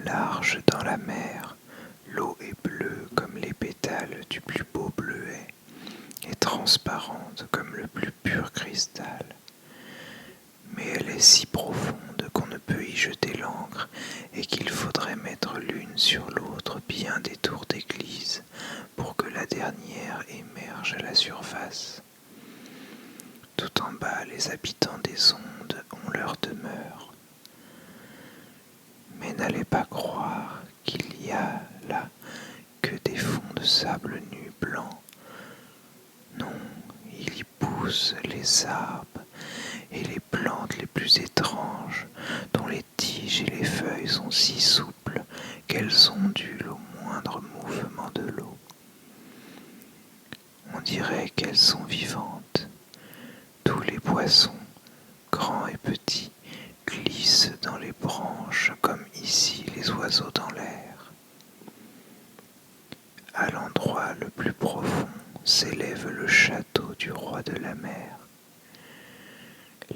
Large dans la mer, l'eau est bleue comme les pétales du plus beau bleuet, et transparente comme le plus pur cristal. Mais elle est si profonde qu'on ne peut y jeter l'ancre et qu'il faudrait mettre l'une sur l'autre bien des tours d'église pour que la dernière émerge à la surface. Tout en bas, les habitants des ondes ont leur demeure. Mais n'allez pas croire qu'il y a là que des fonds de sable nus blancs. Non, il y pousse les arbres et les plantes les plus étranges, dont les tiges et les feuilles sont si souples qu'elles ondulent au moindre mouvement de l'eau. On dirait qu'elles sont vivantes. Tous les poissons, grands et petits, glissent dans les branches comme ici les oiseaux dans l'air. À l'endroit le plus profond s'élève le château du roi de la mer.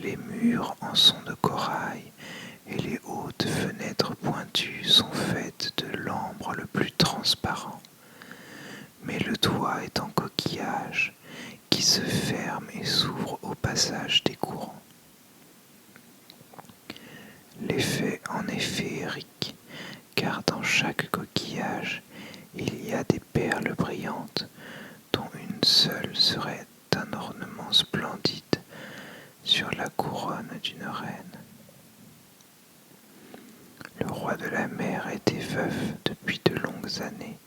Les murs en sont de corail et les hautes fenêtres pointues sont faites de l'ambre le plus transparent. Mais le toit est en coquillage qui se ferme et s'ouvre au passage des courants. L'effet en est féerique, car dans chaque coquillage, il y a des perles brillantes, dont une seule serait un ornement splendide sur la couronne d'une reine. Le roi de la mer était veuf depuis de longues années.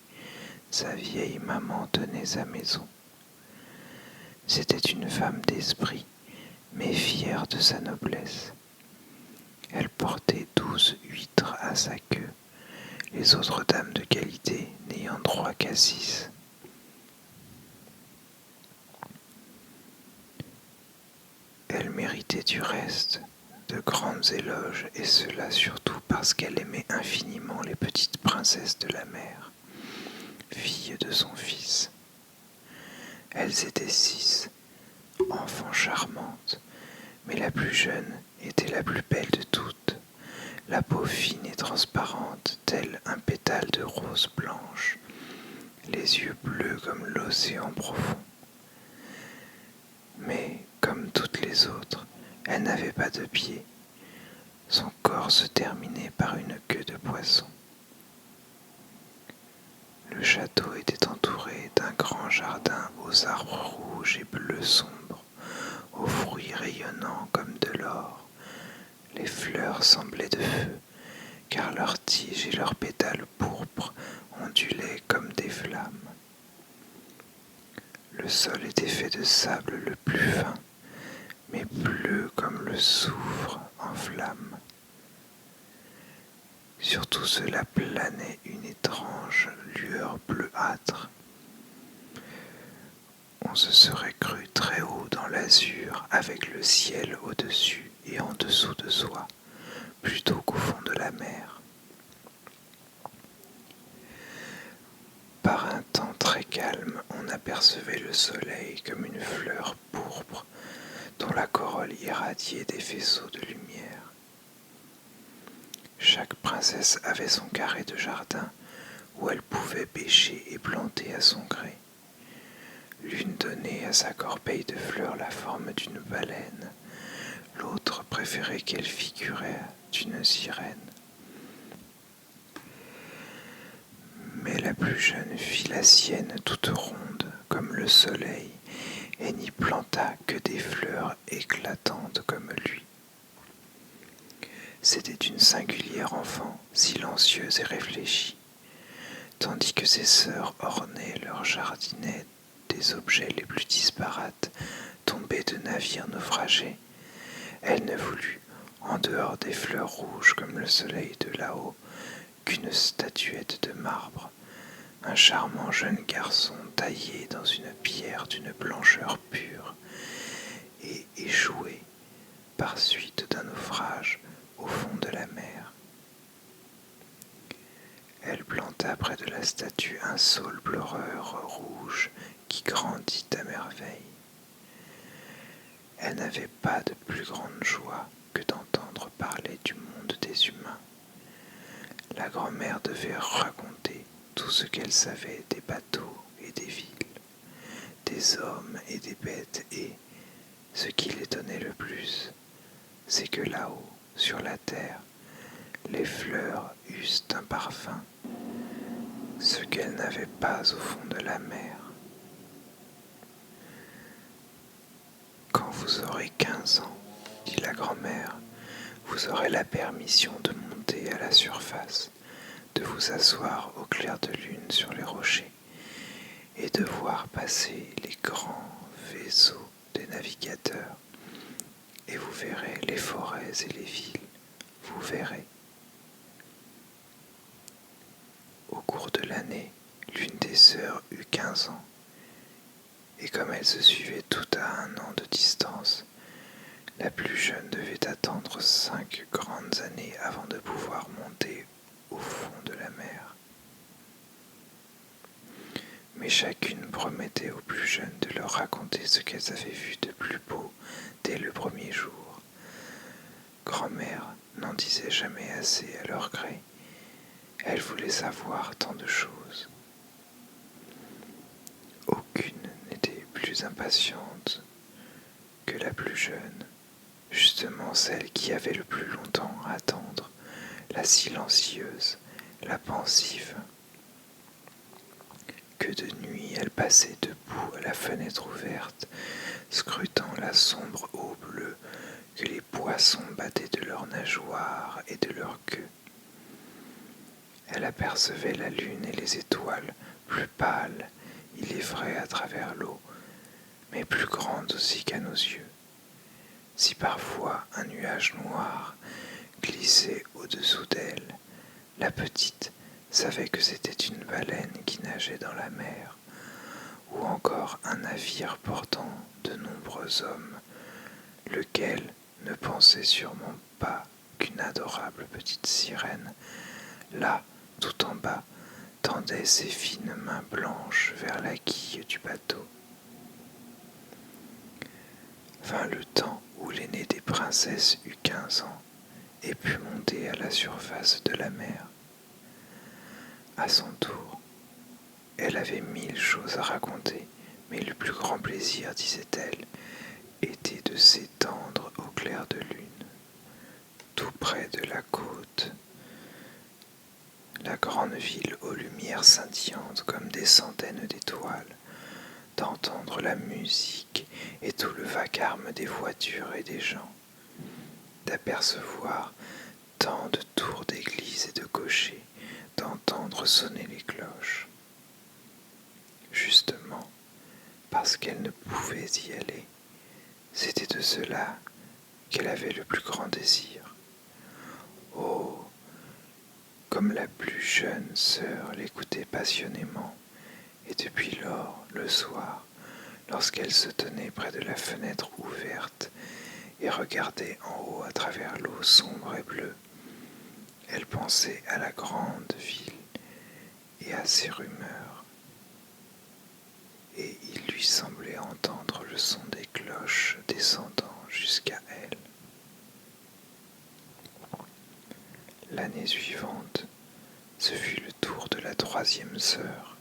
Sa vieille maman tenait sa maison. C'était une femme d'esprit, mais fière de sa noblesse. Elle portait 12 huîtres à sa queue, les autres dames de qualité n'ayant droit qu'à 6. Elle méritait du reste de grandes éloges, et cela surtout parce qu'elle aimait infiniment les petites princesses de la mer, filles de son fils. Elles étaient 6, enfants charmantes, mais la plus jeune était la plus belle de toutes, la peau fine et transparente, telle un pétale de rose blanche, les yeux bleus comme l'océan profond. Mais, comme toutes les autres, elle n'avait pas de pieds. Son corps se terminait par une queue de poisson. Le château était entouré d'un grand jardin aux arbres rouges et bleus sombres, aux fruits rayonnants comme de l'or. Les fleurs semblaient de feu, car leurs tiges et leurs pétales pourpres ondulaient comme des flammes. Le sol était fait de sable le plus fin, mais bleu comme le soufre en flamme. Sur tout cela planait une étrange lueur bleuâtre. On se serait cru très haut dans l'azur, avec le ciel au-dessus et en dessous de soi, plutôt qu'au fond de la mer. Par un temps très calme, on apercevait le soleil comme une fleur pourpre dont la corolle irradiait des faisceaux de lumière. Chaque princesse avait son carré de jardin où elle pouvait pêcher et planter à son gré. L'une donnait à sa corbeille de fleurs la forme d'une baleine, l'autre préférait qu'elle figurât d'une sirène. Mais la plus jeune fit la sienne toute ronde comme le soleil et n'y planta que des fleurs éclatantes comme lui. C'était une singulière enfant, silencieuse et réfléchie, tandis que ses sœurs ornaient leur jardinet des objets les plus disparates tombés de navires naufragés. Elle ne voulut, en dehors des fleurs rouges comme le soleil de là-haut, qu'une statuette de marbre, un charmant jeune garçon taillé dans une pierre d'une blancheur pure et échoué par suite d'un naufrage au fond de la mer. Elle planta près de la statue un saule pleureur rouge qui grandit à merveille. Elle n'avait pas de plus grande joie que d'entendre parler du monde des humains. La grand-mère devait raconter tout ce qu'elle savait des bateaux et des villes, des hommes et des bêtes, et ce qui l'étonnait le plus, c'est que là-haut, sur la terre, les fleurs eussent un parfum, ce qu'elle n'avait pas au fond de la mer. Quand vous aurez 15 ans, dit la grand-mère, vous aurez la permission de monter à la surface, de vous asseoir au clair de lune sur les rochers et de voir passer les grands vaisseaux des navigateurs. Et vous verrez les forêts et les villes, vous verrez. Au cours de l'année, l'une des sœurs eut 15 ans, et comme elles se suivaient toutes à 1 an de distance, la plus jeune devait attendre 5 grandes années avant de pouvoir monter au fond de la mer. Mais chacune promettait aux plus jeunes de leur raconter ce qu'elles avaient vu de plus beau dès le premier jour. Grand-mère n'en disait jamais assez à leur gré. Elle voulait savoir tant de choses. Aucune n'était plus impatiente que la plus jeune, justement celle qui avait le plus longtemps à attendre, la silencieuse, la pensive. Que de nuit elle passait debout à la fenêtre ouverte, scrutant la sombre eau bleue que les poissons battaient de leurs nageoires et de leur queue. Elle apercevait la lune et les étoiles, plus pâles, il est vrai, à travers l'eau, mais plus grandes aussi qu'à nos yeux. Si parfois un nuage noir glissait au-dessous d'elle, la petite savait que c'était une baleine qui nageait dans la mer, ou encore un navire portant de nombreux hommes, lequel ne pensait sûrement pas qu'une adorable petite sirène, là, tout en bas, tendait ses fines mains blanches vers la quille du bateau. Vint le temps où l'aînée des princesses eut 15 ans et put monter à la surface de la mer. À son tour, elle avait 1000 choses à raconter, mais le plus grand plaisir, disait-elle, était de s'étendre au clair de lune, tout près de la côte, la grande ville aux lumières scintillantes comme des centaines d'étoiles, d'entendre la musique et tout le vacarme des voitures et des gens, d'apercevoir tant de tours d'église et de cochers, d'entendre sonner les cloches. Justement, parce qu'elle ne pouvait y aller, c'était de cela qu'elle avait le plus grand désir. Oh, comme la plus jeune sœur l'écoutait passionnément, et depuis lors, le soir, lorsqu'elle se tenait près de la fenêtre ouverte et regardait en haut à travers l'eau sombre et bleue, elle pensait à la grande ville et à ses rumeurs, et il lui semblait entendre le son des cloches descendant jusqu'à elle. L'année suivante, ce fut le tour de la 3e sœur.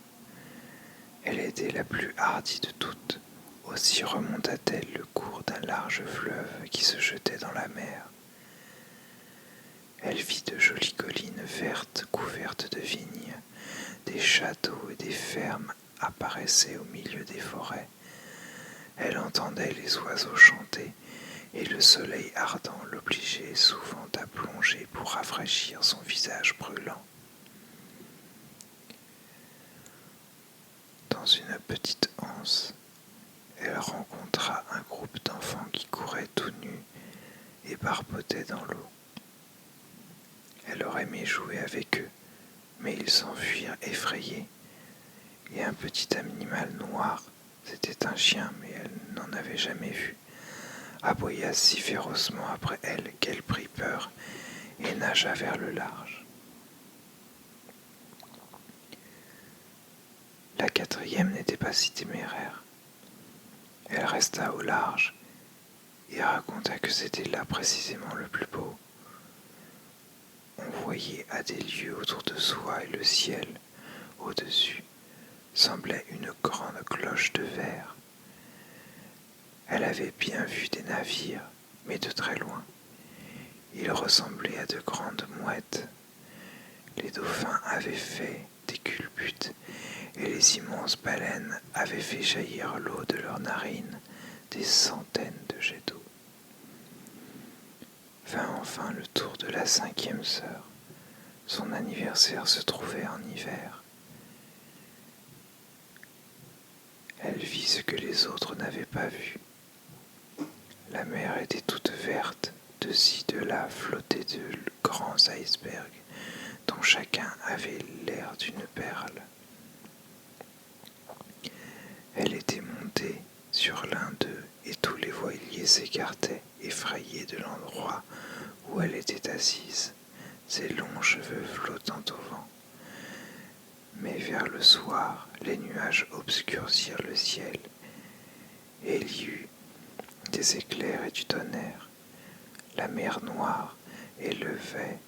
Elle était la plus hardie de toutes, aussi remonta-t-elle le cours d'un large fleuve qui se jetait dans la mer. Elle vit de jolies collines vertes couvertes de vignes, des châteaux et des fermes apparaissaient au milieu des forêts. Elle entendait les oiseaux chanter, et le soleil ardent l'obligeait souvent à plonger pour rafraîchir son visage brûlant. Dans une petite anse, elle rencontra un groupe d'enfants qui couraient tout nus et barbotaient dans l'eau. Elle aurait aimé jouer avec eux, mais ils s'enfuirent effrayés, et un petit animal noir, c'était un chien, mais elle n'en avait jamais vu, aboya si férocement après elle qu'elle prit peur et nagea vers le large. La 4e n'était pas si téméraire. Elle resta au large et raconta que c'était là précisément le plus beau. On voyait voyait à des lieues autour de soi et le ciel, au-dessus, semblait une grande cloche de verre. Elle avait bien vu des navires, mais de très loin. Ils ressemblaient à de grandes mouettes. Les dauphins avaient fait des culbutes et les immenses baleines avaient fait jaillir l'eau de leurs narines, des centaines de jets d'eau. Vint enfin le tour de la 5e sœur. Son anniversaire se trouvait en hiver. Elle vit ce que les autres n'avaient pas vu. La mer était toute verte, de ci, de là flottaient de grands icebergs, dont chacun avait l'air d'une perle. Elle était montée sur l'un d'eux et tous les voiliers s'écartaient, effrayés de l'endroit où elle était assise, ses longs cheveux flottant au vent. Mais vers le soir, les nuages obscurcirent le ciel, et il y eut des éclairs et du tonnerre. La mer noire élevait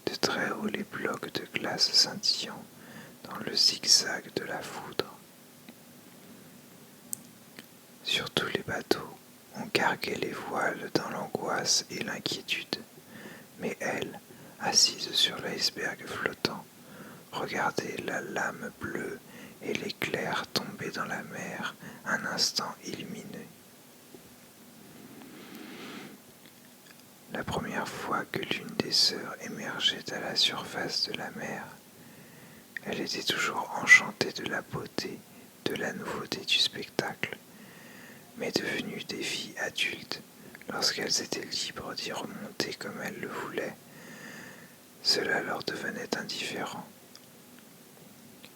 de très haut les blocs de glace scintillants dans le zigzag de la foudre. Sur tous les bateaux, on carguait les voiles dans l'angoisse et l'inquiétude, mais elle, assise sur l'iceberg flottant, regardait la lame bleue et l'éclair tomber dans la mer un instant illuminé. La première fois que l'une des sœurs émergeait à la surface de la mer, elle était toujours enchantée de la beauté, de la nouveauté du spectacle, mais devenues des filles adultes, lorsqu'elles étaient libres d'y remonter comme elles le voulaient, cela leur devenait indifférent.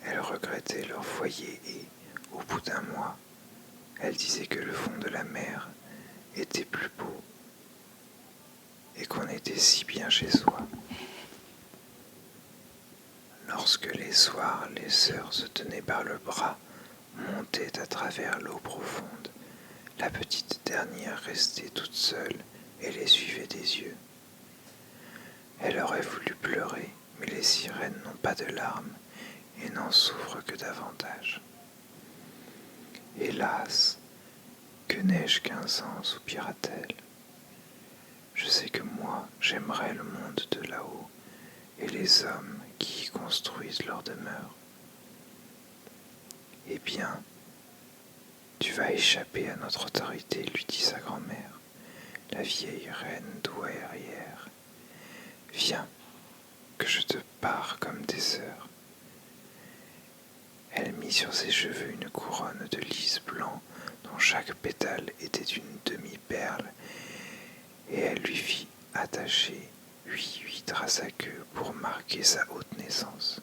Elles regrettaient leur foyer et, au bout d'un mois, elles disaient que le fond de la mer était plus beau et qu'on était si bien chez soi. Lorsque les soirs les sœurs se tenaient par le bras, montaient à travers l'eau profonde, la petite dernière restait toute seule et les suivait des yeux. Elle aurait voulu pleurer, mais les sirènes n'ont pas de larmes et n'en souffrent que davantage. Hélas, que n'ai-je qu'15 ans, soupira-t-elle. Je sais que moi, j'aimerais le monde de là-haut et les hommes qui y construisent leur demeure. Eh bien, tu vas échapper à notre autorité, lui dit sa grand-mère, la vieille reine douairière. Viens, que je te pare comme tes sœurs. Elle mit sur ses cheveux une couronne de lys blanc dont chaque pétale était une demi-perle, et elle lui fit attacher 8 huîtres à sa queue pour marquer sa haute naissance.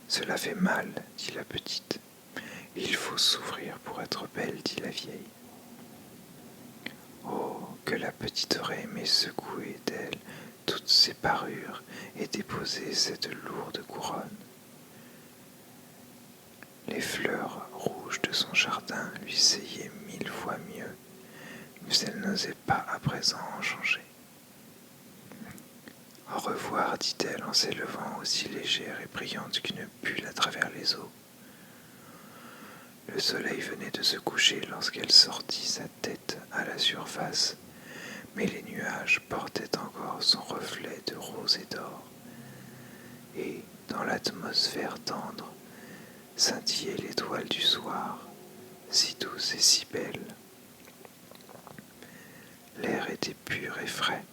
Cela fait mal, dit la petite. Il faut souffrir pour être belle, dit la vieille. Oh, que la petite aurait aimé secouer d'elle toutes ses parures et déposer cette lourde couronne. Les fleurs rouges de son jardin lui seyaient 1000 fois mieux, mais elle n'osait pas à présent en changer. Au revoir, dit-elle en s'élevant aussi légère et brillante qu'une bulle à travers les eaux. Le soleil venait de se coucher lorsqu'elle sortit sa tête à la surface, mais les nuages portaient encore son reflet de rose et d'or, et, dans l'atmosphère tendre, scintillait l'étoile du soir, si douce et si belle. L'air était pur et frais,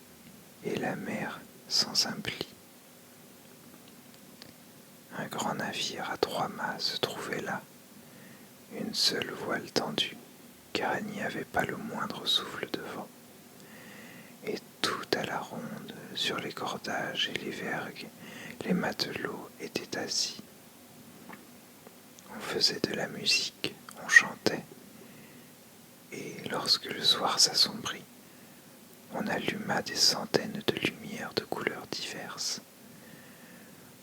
et la mer sans un pli. Un grand navire à 3 mâts se trouvait là, une seule voile tendue, car il n'y avait pas le moindre souffle de vent. Et tout à la ronde, sur les cordages et les vergues, les matelots étaient assis. On faisait de la musique, on chantait, et lorsque le soir s'assombrit, on alluma des centaines de lumières de couleurs diverses.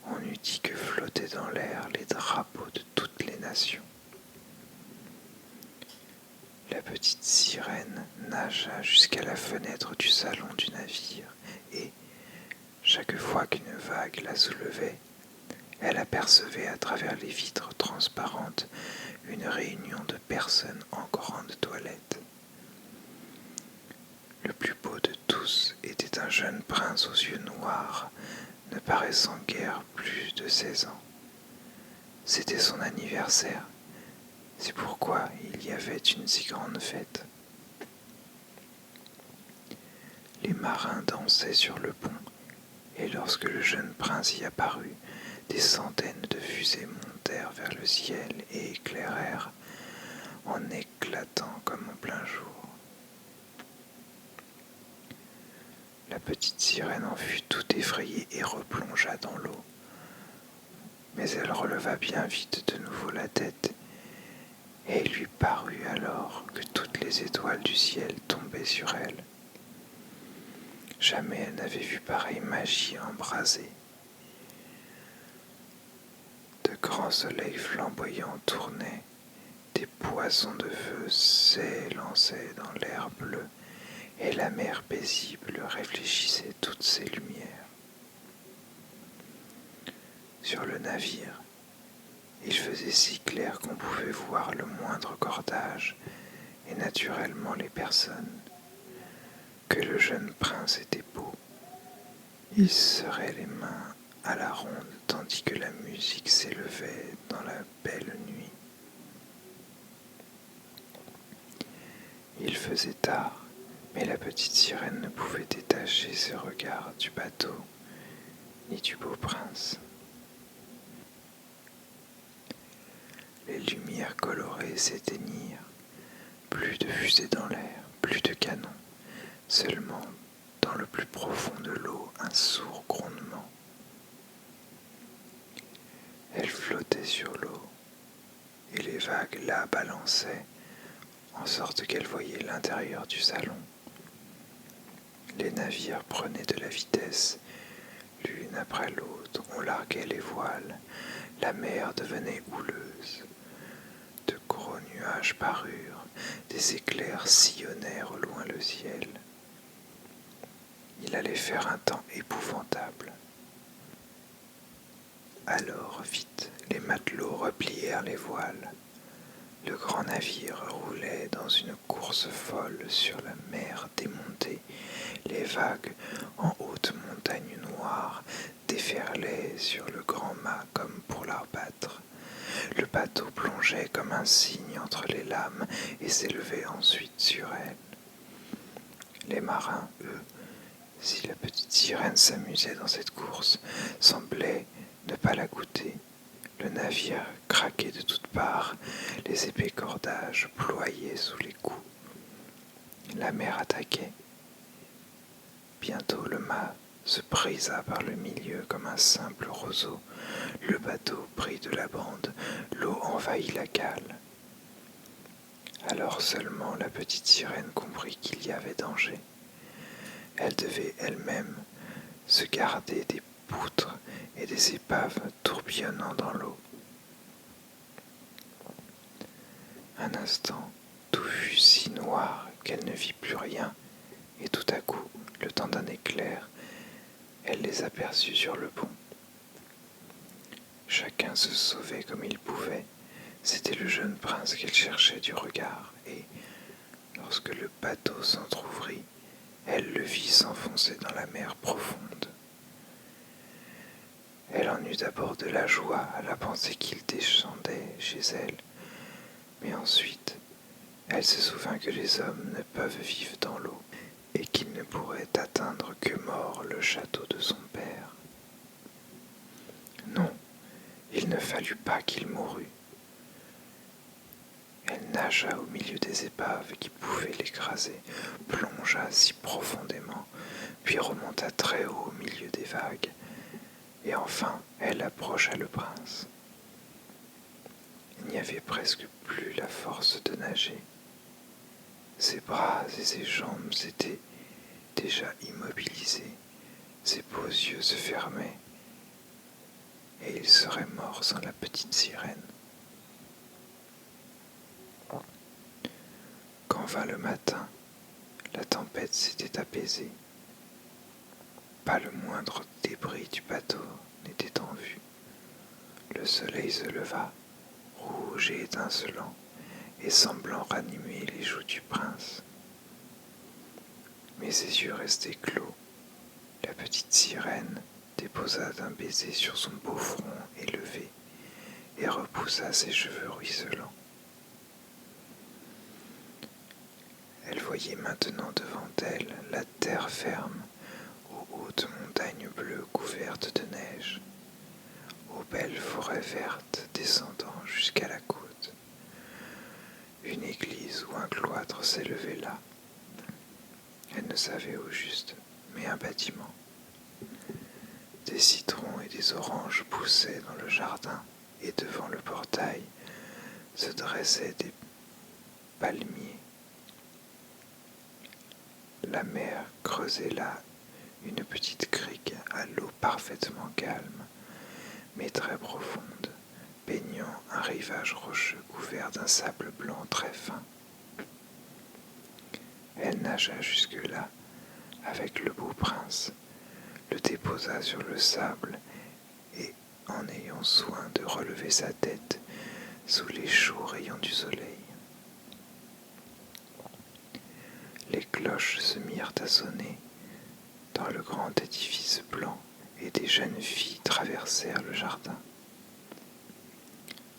On eût dit que flottaient dans l'air les drapeaux de toutes les nations. La petite sirène nagea jusqu'à la fenêtre du salon du navire et, chaque fois fois qu'une vague la soulevait, elle apercevait à travers les vitres transparentes une réunion de personnes en grande toilette. Le plus beau de tous était un jeune prince aux yeux noirs, ne paraissant guère plus de 16 ans. C'était son anniversaire, c'est pourquoi il y avait une si grande fête. Les marins dansaient sur le pont, et lorsque le jeune prince y apparut, des centaines de fusées montèrent vers le ciel et éclairèrent en éclatant comme en plein jour. La petite sirène en fut tout effrayée et replongea dans l'eau. Mais elle releva bien vite de nouveau la tête, et il lui parut alors que toutes les étoiles du ciel tombaient sur elle. Jamais elle n'avait vu pareille magie embrasée. De grands soleils flamboyants tournaient, des poissons de feu s'élançaient dans l'air bleu, et la mer paisible réfléchissait toutes ses lumières. Sur le navire, il faisait si clair qu'on pouvait voir le moindre cordage et naturellement les personnes, que le jeune prince était beau. Il serrait les mains à la ronde tandis que la musique s'élevait dans la belle nuit. Il faisait tard, mais la petite sirène ne pouvait détacher ses regards du bateau ni du beau prince. Les lumières colorées s'éteignirent, plus de fusées dans l'air, plus de canons, seulement dans le plus profond de l'eau un sourd grondement. Elle flottait sur l'eau, et les vagues la balançaient, en sorte qu'elle voyait l'intérieur du salon. Les navires prenaient de la vitesse, l'une après l'autre, on larguait les voiles, la mer devenait houleuse. De gros nuages parurent, des éclairs sillonnèrent au loin le ciel. Il allait faire un temps épouvantable. Alors, vite, les matelots replièrent les voiles. Le grand navire roulait dans une course folle sur la mer démontée. Les vagues, en haute montagne noire, déferlaient sur le grand mât comme pour l'abattre. Le bateau plongeait comme un cygne entre les lames et s'élevait ensuite sur elle. Les marins, eux, si la petite sirène s'amusait dans cette course, semblaient ne pas la goûter. Le navire craquait de toutes parts, les épais cordages ployaient sous les coups. La mer attaquait. Bientôt le mât se brisa par le milieu comme un simple roseau. Le bateau prit de la bande, l'eau envahit la cale. Alors seulement la petite sirène comprit qu'il y avait danger. Elle devait elle-même se garder des poutres et des épaves tourbillonnant dans l'eau. Un instant, tout fut si noir qu'elle ne vit plus rien, et tout à coup, le temps d'un éclair, elle les aperçut sur le pont. Chacun se sauvait comme il pouvait. C'était le jeune prince qu'elle cherchait du regard, et, lorsque le bateau s'entr'ouvrit, elle le vit s'enfoncer dans la mer profonde. Elle en eut d'abord de la joie à la pensée qu'il descendait chez elle, mais ensuite, elle se souvint que les hommes ne peuvent vivre dans l'eau et qu'ils ne pourraient atteindre que mort le château de son père. Non, il ne fallut pas qu'il mourût. Elle nagea au milieu des épaves qui pouvaient l'écraser, plongea si profondément, puis remonta très haut au milieu des vagues, et enfin elle approcha le prince. Il n'y avait presque plus la force de nager. Ses bras et ses jambes étaient déjà immobilisés, ses beaux yeux se fermaient, et il serait mort sans la petite sirène. Quand vint le matin, la tempête s'était apaisée. Pas Pas le moindre débris du bateau n'était en vue. Le soleil se leva, rouge et étincelant, et semblant ranimer les joues du prince. Mais ses yeux restaient clos. La petite sirène déposa d'un baiser sur son beau front élevé et repoussa ses cheveux ruisselants. Elle voyait maintenant devant elle la terre ferme, aux hautes montagnes bleues couvertes de neige, aux belles forêts vertes descendant jusqu'à la côte. Une église ou un cloître s'élevait là. Elle ne savait au juste, mais un bâtiment. Des citrons et des oranges poussaient dans le jardin, et devant le portail se dressaient des palmiers. La mer creusait là une petite crique à l'eau parfaitement calme, mais très profonde, baignant un rivage rocheux couvert d'un sable blanc très fin. Elle nagea jusque-là avec le beau prince, le déposa sur le sable et, en ayant soin de relever sa tête sous les chauds rayons du soleil. Les cloches se mirent à sonner dans le grand édifice blanc et des jeunes filles traversèrent le jardin.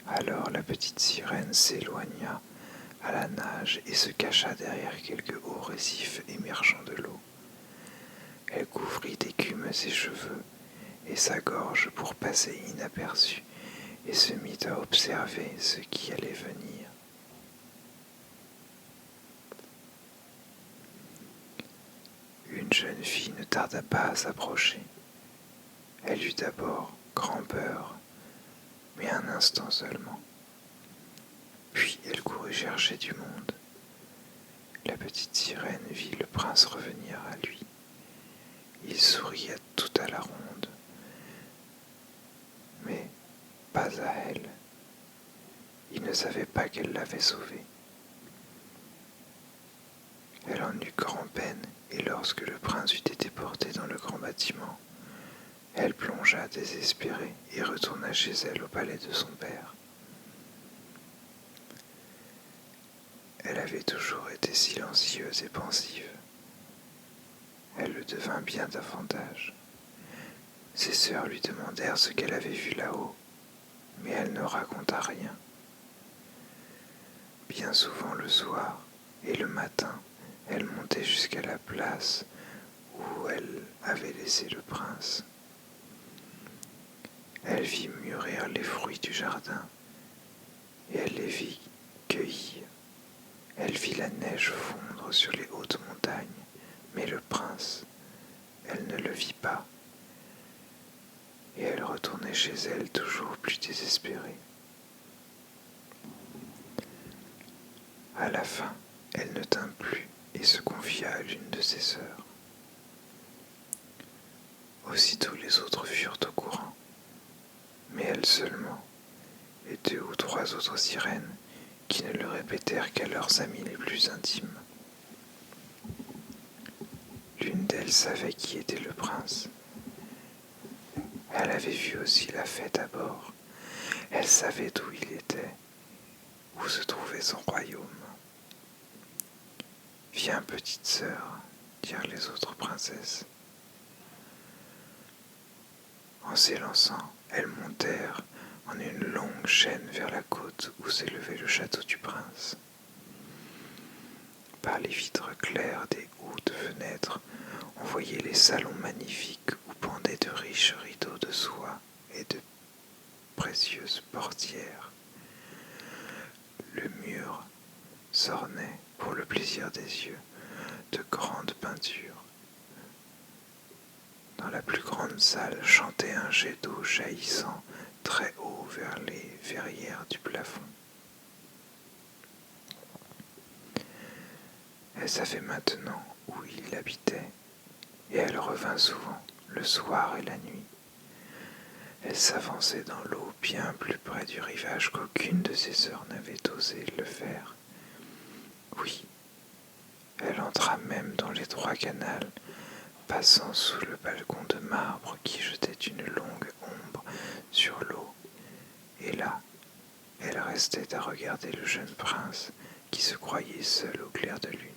Alors la petite sirène s'éloigna à la nage et se cacha derrière quelques hauts récifs émergeant de l'eau. Elle couvrit d'écume ses cheveux et sa gorge pour passer inaperçue et se mit à observer ce qui allait venir. Une jeune fille ne tarda pas à s'approcher. Elle eut d'abord grand peur, mais un instant seulement. Puis elle courut chercher du monde. La petite sirène vit le prince revenir à lui. Il souriait tout à la ronde, mais pas à elle. Il ne savait pas qu'elle l'avait sauvé. Elle en eut grand-peine, et lorsque le prince eut été porté dans le grand bâtiment, elle plongea désespérée et retourna chez elle au palais de son père. Elle avait toujours été silencieuse et pensive. Elle le devint bien davantage. Ses sœurs lui demandèrent ce qu'elle avait vu là-haut, mais elle ne raconta rien. Bien souvent le soir et le matin, elle montait jusqu'à la place où elle avait laissé le prince. Elle vit mûrir les fruits du jardin, et elle les vit cueillir. Elle vit la neige fondre sur les hautes montagnes, mais le prince, elle ne le vit pas, et elle retournait chez elle toujours plus désespérée. À la fin, elle ne tint plus et se confia à l'une de ses sœurs. Aussitôt les autres furent au courant, mais elle seulement, et 2 ou 3 autres sirènes qui ne le répétèrent qu'à leurs amis les plus intimes. L'une d'elles savait qui était le prince. Elle avait vu aussi la fête à bord. Elle savait d'où il était, où se trouvait son royaume. « Viens, petite sœur, dirent les autres princesses. En s'élançant, elles montèrent en une longue chaîne vers la côte où s'élevait le château du prince. Par les vitres claires des hautes fenêtres, on voyait les salons magnifiques où pendaient de riches rideaux de soie et de précieuses portières. Le mur s'ornait, pour le plaisir des yeux, de grandes peintures. Dans la plus grande salle chantait un jet d'eau jaillissant très haut vers les verrières du plafond. Elle savait maintenant où il habitait, et elle revint souvent, le soir et la nuit. Elle s'avançait dans l'eau bien plus près du rivage qu'aucune de ses sœurs n'avait osé le faire. Oui, elle entra même dans l'étroit canal passant sous le balcon de marbre qui jetait une longue ombre sur l'eau, et là, elle restait à regarder le jeune prince qui se croyait seul au clair de lune.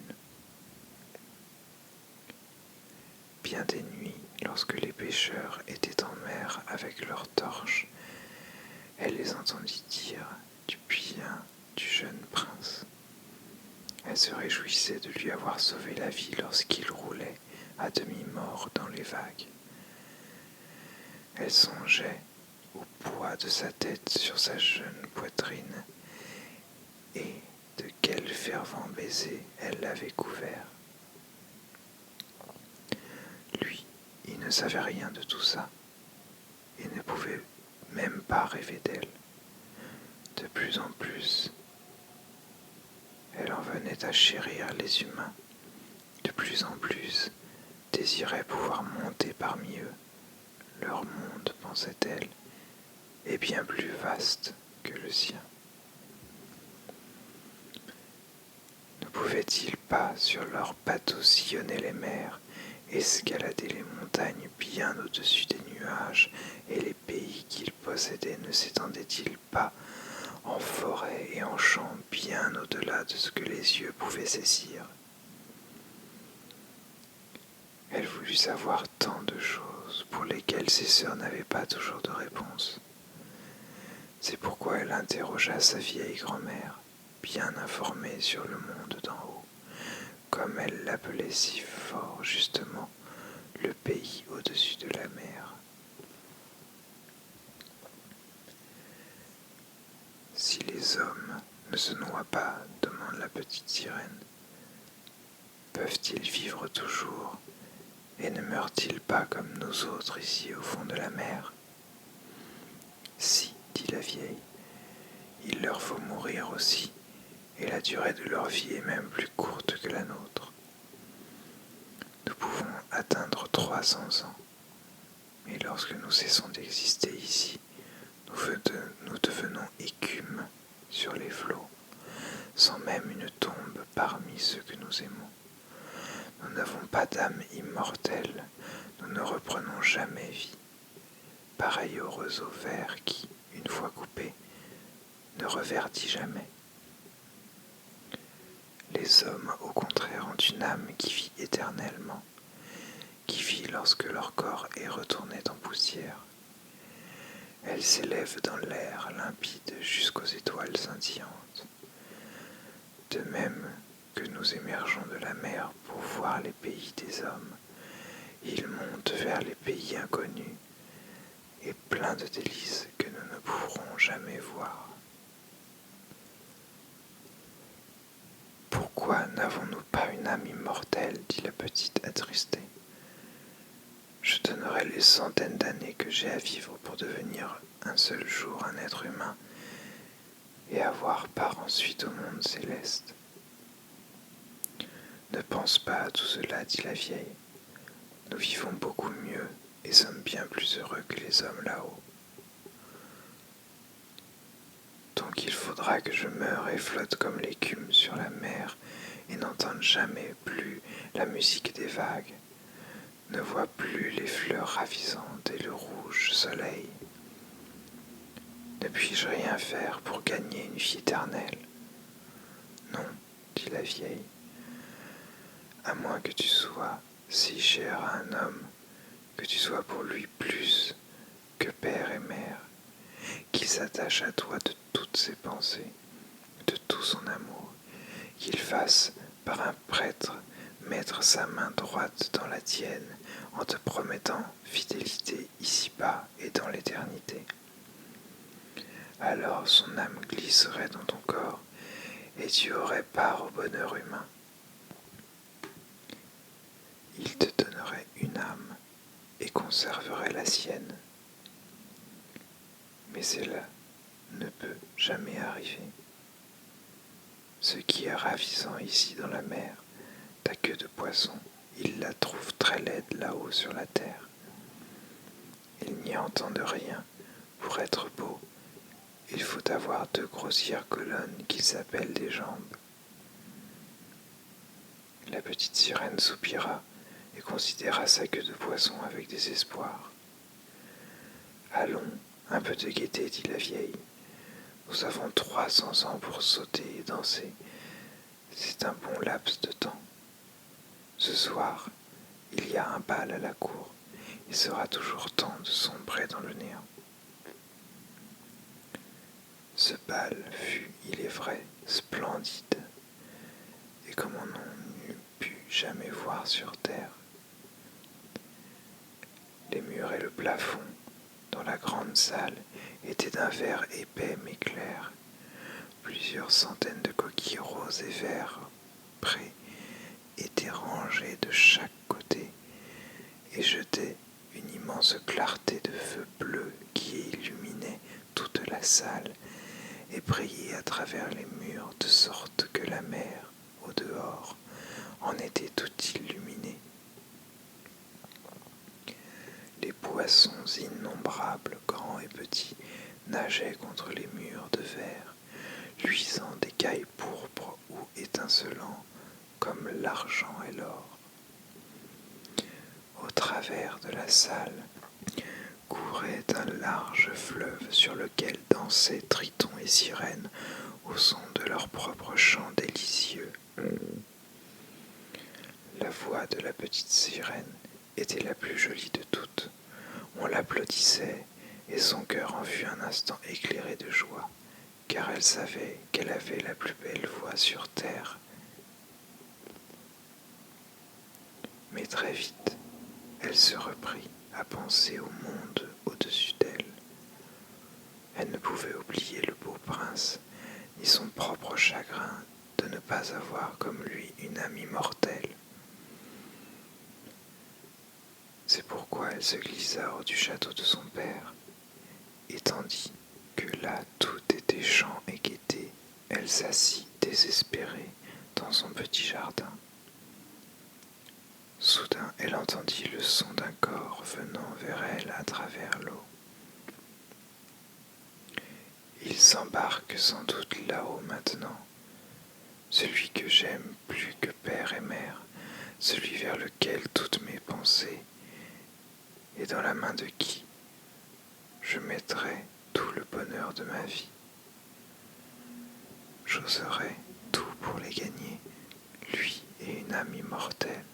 Bien des nuits, lorsque les pêcheurs étaient en mer avec leurs torches, elle les entendit dire du bien du jeune prince. Elle se réjouissait de lui avoir sauvé la vie lorsqu'il roulait à demi-mort dans les vagues. Elle songeait au poids de sa tête sur sa jeune poitrine et de quel fervent baiser elle l'avait couvert. Lui, il ne savait rien de tout ça et ne pouvait même pas rêver d'elle. De plus en plus, elle en venait à chérir les humains. De plus en plus, désirait pouvoir monter parmi eux. Leur monde, pensait-elle, est bien plus vaste que le sien. Ne pouvaient-ils pas, sur leurs bateaux, sillonner les mers, escalader les montagnes bien au-dessus des nuages, et les pays qu'ils possédaient ne s'étendaient-ils pas en forêts et en champs bien au-delà de ce que les yeux pouvaient saisir? Elle voulut savoir tant de choses pour lesquelles ses sœurs n'avaient pas toujours de réponse. C'est pourquoi elle interrogea sa vieille grand-mère, bien informée sur le monde d'en haut, comme elle l'appelait si fort justement, le pays au-dessus de la mer. Si les hommes ne se noient pas, demande la petite sirène, peuvent-ils vivre toujours et ne meurent-ils pas comme nous autres ici au fond de la mer? Si, dit la vieille, il leur faut mourir aussi, et la durée de leur vie est même plus courte que la nôtre. Nous pouvons atteindre 300 ans, mais lorsque nous cessons d'exister ici, nous devenons écume sur les flots, sans même une tombe parmi ceux que nous aimons. Nous n'avons pas d'âme immortelle, nous ne reprenons jamais vie, pareil au roseau vert qui, une fois coupé, ne reverdit jamais. Les hommes, au contraire, ont une âme qui vit éternellement, qui vit lorsque leur corps est retourné en poussière. Elle s'élève dans l'air limpide jusqu'aux étoiles scintillantes. De même que nous émergeons de la mer pour voir les pays des hommes, ils montent vers les pays inconnus et pleins de délices que nous ne pourrons jamais voir. Pourquoi n'avons-nous pas une âme immortelle, dit la petite attristée. Je donnerais les centaines d'années que j'ai à vivre pour devenir un seul jour un être humain et avoir part ensuite au monde céleste. Ne pense pas à tout cela, dit la vieille. Nous vivons beaucoup mieux et sommes bien plus heureux que les hommes là-haut. Donc il faudra que je meure et flotte comme l'écume sur la mer et n'entende jamais plus la musique des vagues, ne voit plus les fleurs ravisantes et le rouge soleil. Ne puis-je rien faire pour gagner une vie éternelle? Non, dit la vieille, à moins que tu sois si cher à un homme, que tu sois pour lui plus que père et mère, qu'il s'attache à toi de toutes ses pensées, de tout son amour, qu'il fasse, par un prêtre, mettre sa main droite dans la tienne en te promettant fidélité ici-bas et dans l'éternité. Alors son âme glisserait dans ton corps et tu aurais part au bonheur humain. Il te donnerait une âme et conserverait la sienne. Mais cela ne peut jamais arriver. Ce qui est ravissant ici dans la mer, ta queue de poisson, il la trouve très laide là-haut sur la terre. Il n'y entend de rien. Pour être beau, il faut avoir 2 grossières colonnes qui s'appellent des jambes. La petite sirène soupira et considéra sa queue de poisson avec désespoir. Allons, un peu de gaieté, dit la vieille. Nous avons 300 ans pour sauter et danser. C'est un bon laps de temps. Ce soir, il y a un bal à la cour. Il sera toujours temps de sombrer dans le néant. Ce bal fut, il est vrai, splendide, et comme on n'en eût pu jamais voir sur terre. Les murs et le plafond, dans la grande salle, étaient d'un vert épais mais clair. Plusieurs centaines de coquilles roses et verts près étaient rangées de chaque côté et jetaient une immense clarté de feu bleu qui illuminait toute la salle et brillait à travers les murs de sorte que la mer, au dehors, en était toute illuminée. Les poissons innombrables, grands et petits, nageaient contre les murs de verre, luisant d'écailles pourpres ou étincelants comme l'argent et l'or. Au travers de la salle courait un large fleuve sur lequel dansaient tritons et sirènes au son de leur propre chant délicieux. La voix de la petite sirène était la plus jolie de toutes. On l'applaudissait et son cœur en fut un instant éclairé de joie, car elle savait qu'elle avait la plus belle voix sur terre. Mais très vite, elle se reprit à penser au monde au-dessus d'elle. Elle ne pouvait oublier le beau prince, ni son propre chagrin de ne pas avoir comme lui une amie mortelle. C'est pourquoi elle se glissa hors du château de son père, et tandis que là tout était chant et gaieté, elle s'assit désespérée dans son petit jardin. Soudain, elle entendit le son d'un corps venant vers elle à travers l'eau. Il s'embarque sans doute là-haut maintenant, celui que j'aime plus que père et mère, celui vers lequel toutes mes pensées, et dans la main de qui je mettrai tout le bonheur de ma vie. J'oserai tout pour les gagner, lui et une âme immortelle.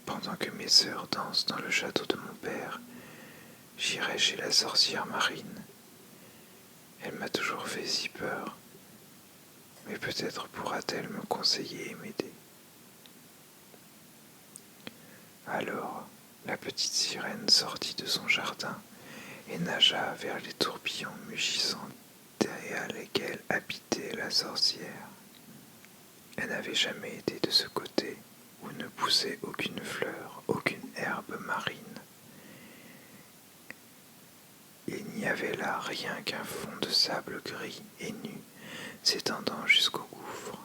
Pendant que mes sœurs dansent dans le château de mon père, j'irai chez la sorcière Marine. Elle m'a toujours fait si peur, mais peut-être pourra-t-elle me conseiller et m'aider. Alors, la petite sirène sortit de son jardin et nagea vers les tourbillons mugissants derrière lesquels habitait la sorcière. Elle n'avait jamais été de ce côté où ne poussait aucune fleur, aucune herbe marine. Il n'y avait là rien qu'un fond de sable gris et nu, s'étendant jusqu'au gouffre.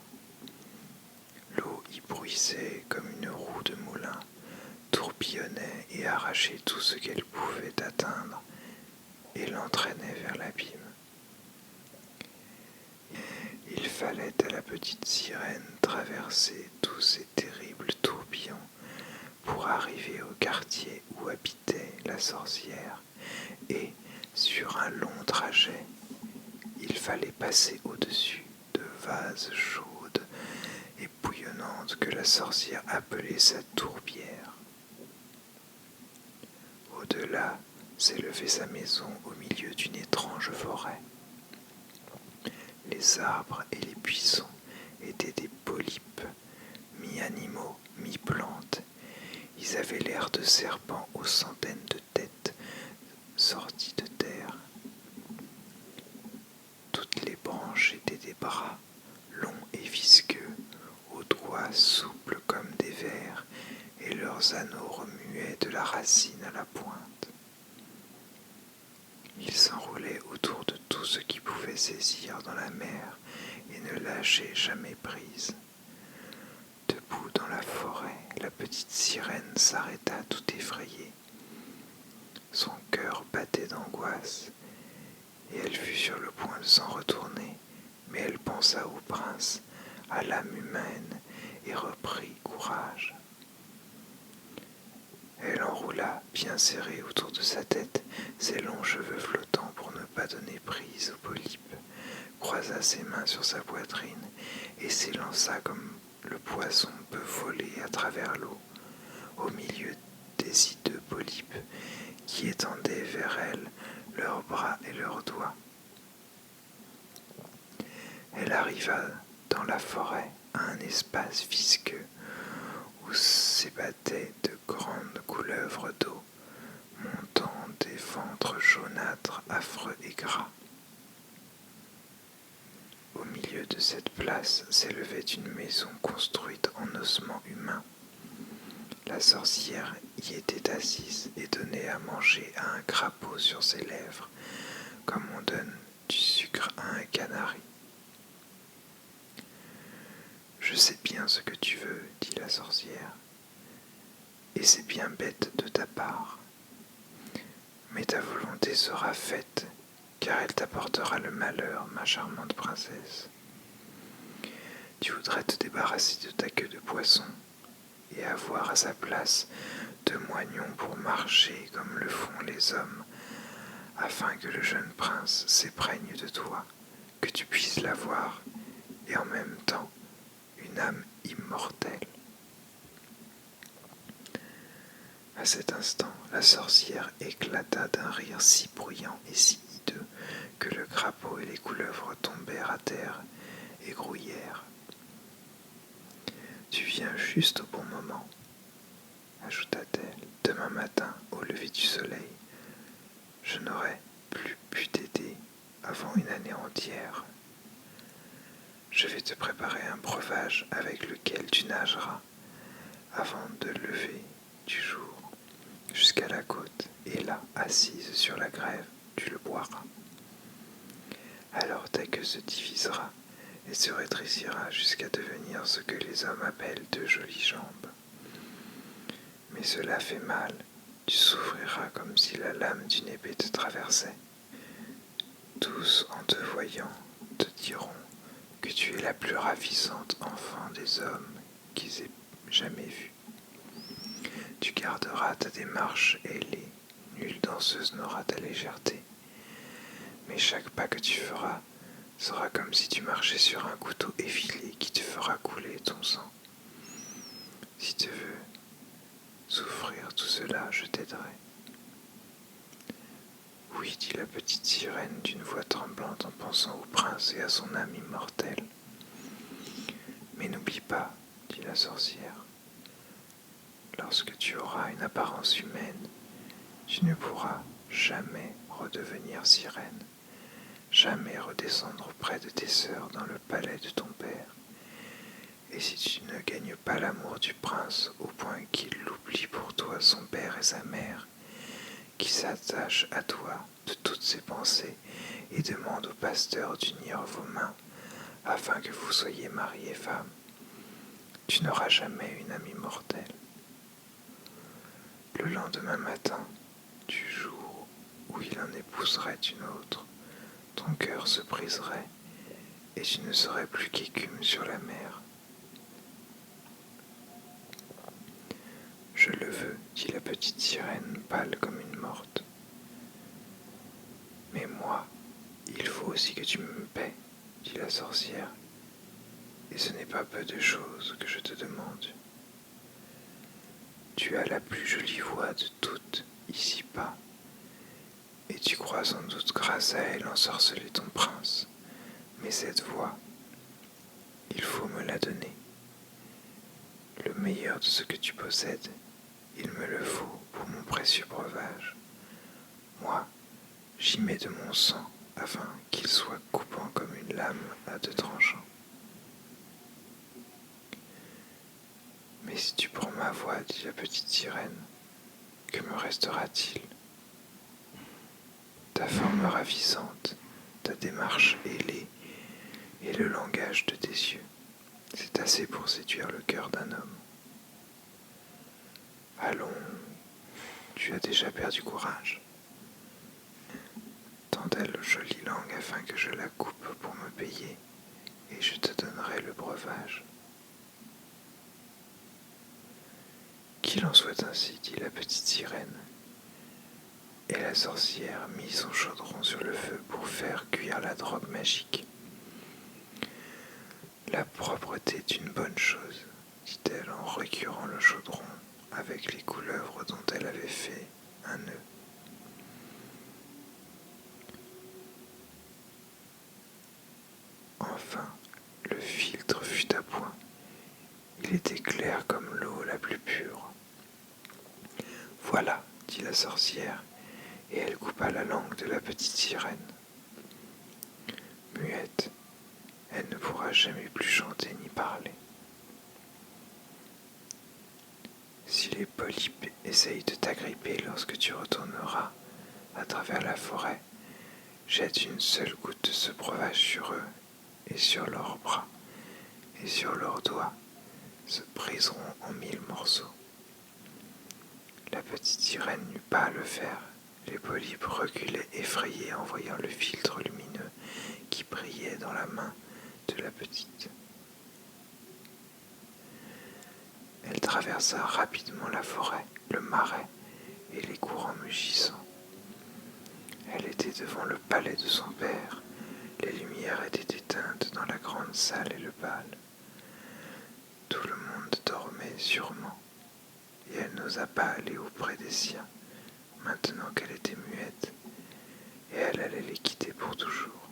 L'eau y bruissait comme une roue de moulin, tourbillonnait et arrachait tout ce qu'elle pouvait atteindre et l'entraînait vers l'abîme. Il fallait à la petite sirène traverser tous ces terribles tourbillons pour arriver au quartier où habitait la sorcière, et, sur un long trajet, il fallait passer au-dessus de vases chaudes et bouillonnantes que la sorcière appelait sa tourbière. Au-delà s'élevait sa maison au milieu d'une étrange forêt. Les arbres et les buissons étaient des polypes, mi-animaux, mi-plantes. Ils avaient l'air de serpents aux centaines de têtes sortis de terre. Toutes les branches étaient des bras, longs et visqueux, aux doigts souples comme des vers, et leurs anneaux remuaient de la racine à la pointe. Ils s'enroulaient autour de tout ce qui pouvait saisir dans la mer et ne lâchaient jamais prise. Debout dans la forêt, la petite sirène s'arrêta tout effrayée. Son cœur battait d'angoisse, et elle fut sur le point de s'en retourner, mais elle pensa au prince, à l'âme humaine, et reprit courage. Elle enroula bien serré autour de sa tête ses longs cheveux flottants pour ne pas donner prise au polype, croisa ses mains sur sa poitrine et s'élança comme le poisson peut voler à travers l'eau, au milieu des hideux polypes qui étendaient vers elle leurs bras et leurs doigts. Elle arriva dans la forêt à un espace visqueux où s'ébattaient de grandes couleuvres d'eau, montant des ventres jaunâtres, affreux et gras. Au milieu de cette place s'élevait une maison construite en ossements humains. La sorcière y était assise et donnait à manger à un crapaud sur ses lèvres, comme on donne du sucre à un canari. Je sais bien ce que tu veux, dit la sorcière, et c'est bien bête de ta part. Mais ta volonté sera faite, car elle t'apportera le malheur, ma charmante princesse. Tu voudrais te débarrasser de ta queue de poisson et avoir à sa place deux moignons pour marcher comme le font les hommes, afin que le jeune prince s'éprègne de toi, que tu puisses l'avoir, et en même temps une âme immortelle. À cet instant, la sorcière éclata d'un rire si bruyant et si hideux que le crapaud et les couleuvres tombèrent à terre et grouillèrent. Tu viens juste au bon moment, ajouta-t-elle. Demain matin, au lever du soleil, je n'aurai plus pu t'aider avant une année entière. Je vais te préparer un breuvage avec lequel tu nageras avant de lever du jour jusqu'à la côte, et là, assise sur la grève, tu le boiras. Alors ta queue se divisera et se rétrécira jusqu'à devenir ce que les hommes appellent de jolies jambes. Mais cela fait mal, tu souffriras comme si la lame d'une épée te traversait. Tous, en te voyant, te diront que tu es la plus ravissante enfant des hommes qu'ils aient jamais vue. Tu garderas ta démarche ailée, nulle danseuse n'aura ta légèreté, mais chaque pas que tu feras sera comme si tu marchais sur un couteau effilé qui te fera couler ton sang. Si tu veux souffrir tout cela, je t'aiderai. Oui, dit la petite sirène d'une voix tremblante en pensant au prince et à son âme immortelle. Mais n'oublie pas, dit la sorcière, lorsque tu auras une apparence humaine, tu ne pourras jamais redevenir sirène, jamais redescendre près de tes sœurs dans le palais de ton père. Et si tu ne gagnes pas l'amour du prince au point qu'il oublie pour toi son père et sa mère, qui s'attache à toi de toutes ses pensées et demande au pasteur d'unir vos mains afin que vous soyez mari et femme, tu n'auras jamais une amie mortelle. Le lendemain matin, du jour où il en épouserait une autre, ton cœur se briserait et tu ne serais plus qu'écume sur la mer. Je le veux, dit la petite sirène, pâle comme une morte. Mais moi, il faut aussi que tu me paies, dit la sorcière, et ce n'est pas peu de choses que je te demande. Tu as la plus jolie voix de toutes ici-bas, et tu crois sans doute grâce à elle ensorceler ton prince. Mais cette voix, il faut me la donner. Le meilleur de ce que tu possèdes, il me le faut pour mon précieux breuvage. Moi, j'y mets de mon sang afin qu'il soit coupant comme une lame à deux tranchants. Mais si tu prends ma voix, dit la petite sirène, que me restera-t-il? Ta forme ravissante, ta démarche ailée et le langage de tes yeux, c'est assez pour séduire le cœur d'un homme. Allons, tu as déjà perdu courage. Tends-elle jolie langue afin que je la coupe pour me payer, et je te donnerai le breuvage. Qu'il en soit ainsi, dit la petite sirène. Et la sorcière mit son chaudron sur le feu pour faire cuire la drogue magique. La propreté est une bonne chose, dit-elle en recurant le chaudron avec les couleuvres dont elle avait fait un nœud. Enfin, le filtre fut à point. Il était clair comme l'eau la plus pure. Voilà, dit la sorcière, et elle coupa la langue de la petite sirène. Muette, elle ne pourra jamais plus chanter ni parler. Si les polypes essayent de t'agripper lorsque tu retourneras à travers la forêt, jette une seule goutte de ce breuvage sur eux et sur leurs bras et sur leurs doigts se briseront en 1000 morceaux. La petite sirène n'eut pas à le faire. Les polypes reculaient effrayés en voyant le filtre lumineux qui brillait dans la main de la petite. Elle traversa rapidement la forêt, le marais et les courants mugissants. Elle était devant le palais de son père. Les lumières étaient éteintes dans la grande salle et le bal. Tout le monde dormait sûrement, et elle n'osa pas aller auprès des siens, maintenant qu'elle était muette, et elle allait les quitter pour toujours.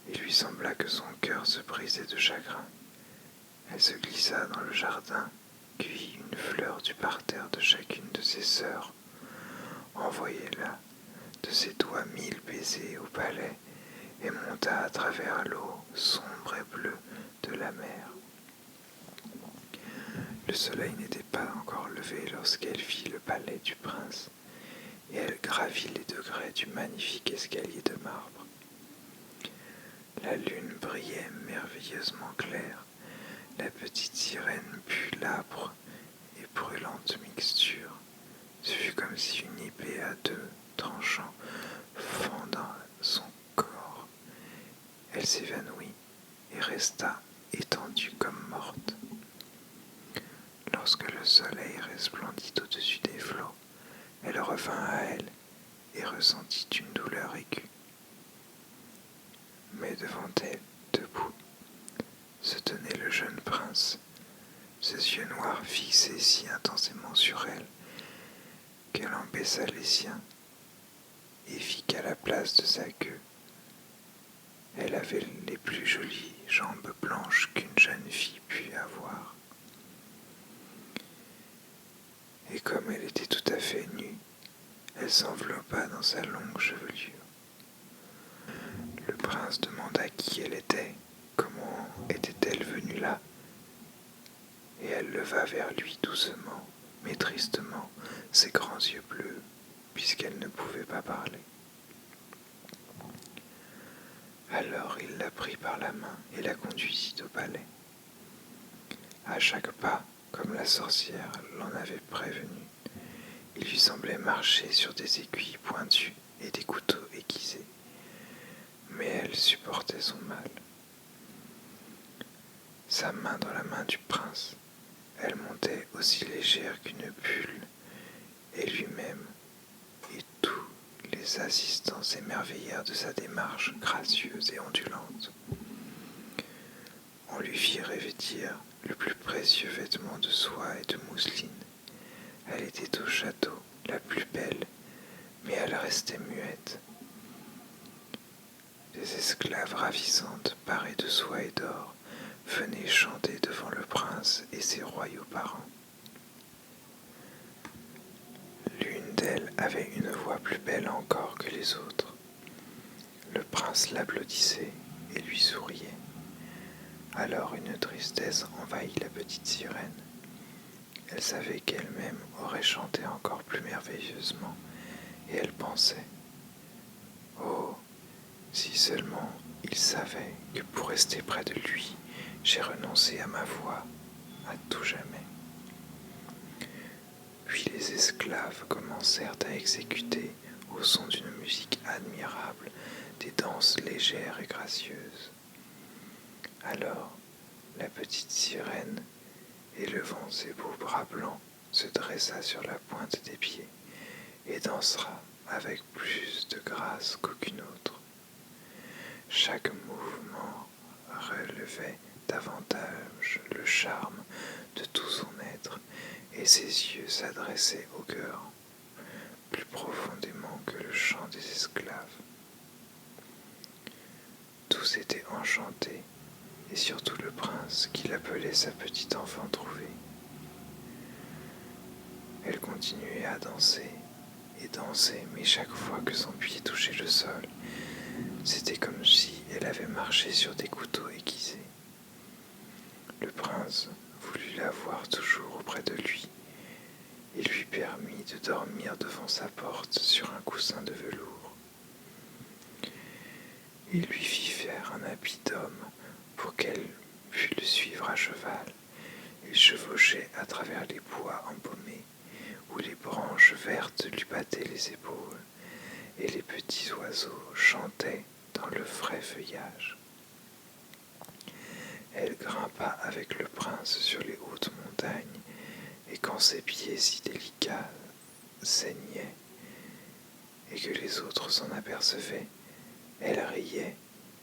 Il lui sembla que son cœur se brisait de chagrin. Elle se glissa dans le jardin, cueillit une fleur du parterre de chacune de ses sœurs, envoya là de ses doigts 1000 baisers au palais et monta à travers l'eau sombre et bleue de la mer. Le soleil n'était pas encore levé lorsqu'elle vit le palais du prince, et elle gravit les degrés du magnifique escalier de marbre. La lune brillait merveilleusement claire. La petite sirène but l'âpre et brûlante mixture. Ce fut comme si une épée à deux tranchants fendant son corps. Elle s'évanouit et resta étendue comme morte. Lorsque le soleil resplendit au-dessus des flots, elle revint à elle et ressentit une douleur aiguë. Mais devant elle, debout, se tenait le jeune prince, ses yeux noirs fixés si intensément sur elle qu'elle en baissa les siens et vit qu'à la place de sa queue, elle avait les plus jolies jambes blanches qu'une jeune fille pût avoir. Et comme elle était tout à fait nue, elle s'enveloppa dans sa longue chevelure. Le prince demanda qui elle était, comment était-elle venue là, et elle leva vers lui doucement, mais tristement, ses grands yeux bleus, puisqu'elle ne pouvait pas parler. Alors il la prit par la main et la conduisit au palais. À chaque pas, comme la sorcière l'en avait prévenu, il lui semblait marcher sur des aiguilles pointues et des couteaux aiguisés. Mais elle supportait son mal. Sa main dans la main du prince, elle montait aussi légère qu'une bulle, et lui-même et tous les assistants s'émerveillèrent de sa démarche gracieuse et ondulante. On lui fit revêtir le plus précieux vêtement de soie et de mousseline. Elle était au château la plus belle, mais elle restait muette. Des esclaves ravissantes, parées de soie et d'or, venaient chanter devant le prince et ses royaux parents. L'une d'elles avait une voix plus belle encore que les autres. Le prince l'applaudissait et lui souriait. Alors une tristesse envahit la petite sirène. Elle savait qu'elle-même aurait chanté encore plus merveilleusement, et elle pensait « Oh, si seulement il savait que pour rester près de lui, j'ai renoncé à ma voix à tout jamais. » Puis les esclaves commencèrent à exécuter, au son d'une musique admirable, des danses légères et gracieuses. Alors, la petite sirène et levant ses beaux bras blancs, se dressa sur la pointe des pieds et dansa avec plus de grâce qu'aucune autre. Chaque mouvement relevait davantage le charme de tout son être, et ses yeux s'adressaient au cœur plus profondément que le chant des esclaves. Tous étaient enchantés, et surtout le prince qui l'appelait sa petite enfant trouvée. Elle continuait à danser et danser, mais chaque fois que son pied touchait le sol, c'était comme si elle avait marché sur des couteaux aiguisés. Le prince voulut la voir toujours auprès de lui et lui permit de dormir devant sa porte sur un coussin de velours. Il lui fit faire un habit d'homme pour qu'elle pût le suivre à cheval. Il chevauchait à travers les bois embaumés où les branches vertes lui battaient les épaules et les petits oiseaux chantaient dans le frais feuillage. Elle grimpa avec le prince sur les hautes montagnes, et quand ses pieds si délicats saignaient et que les autres s'en apercevaient, elle riait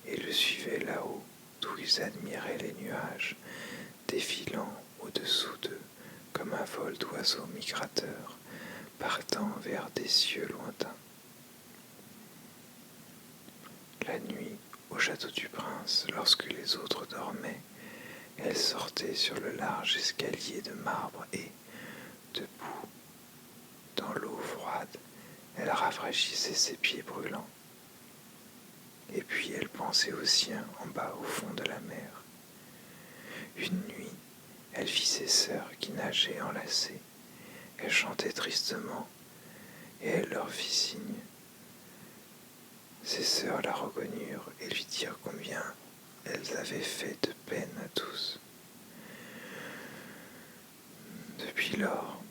et le suivait là-haut, d'où ils admiraient les nuages, défilant au-dessous d'eux comme un vol d'oiseaux migrateurs, partant vers des cieux lointains. La nuit, au château du prince, lorsque les autres dormaient, elle sortait sur le large escalier de marbre et, debout, dans l'eau froide, elle rafraîchissait ses pieds brûlants. Et puis elle pensait aux siens en bas au fond de la mer. Une nuit, elle vit ses sœurs qui nageaient enlacées. Elle chantait tristement et elle leur fit signe. Ses sœurs la reconnurent et lui dirent combien elles avaient fait de peine à tous. Depuis lors,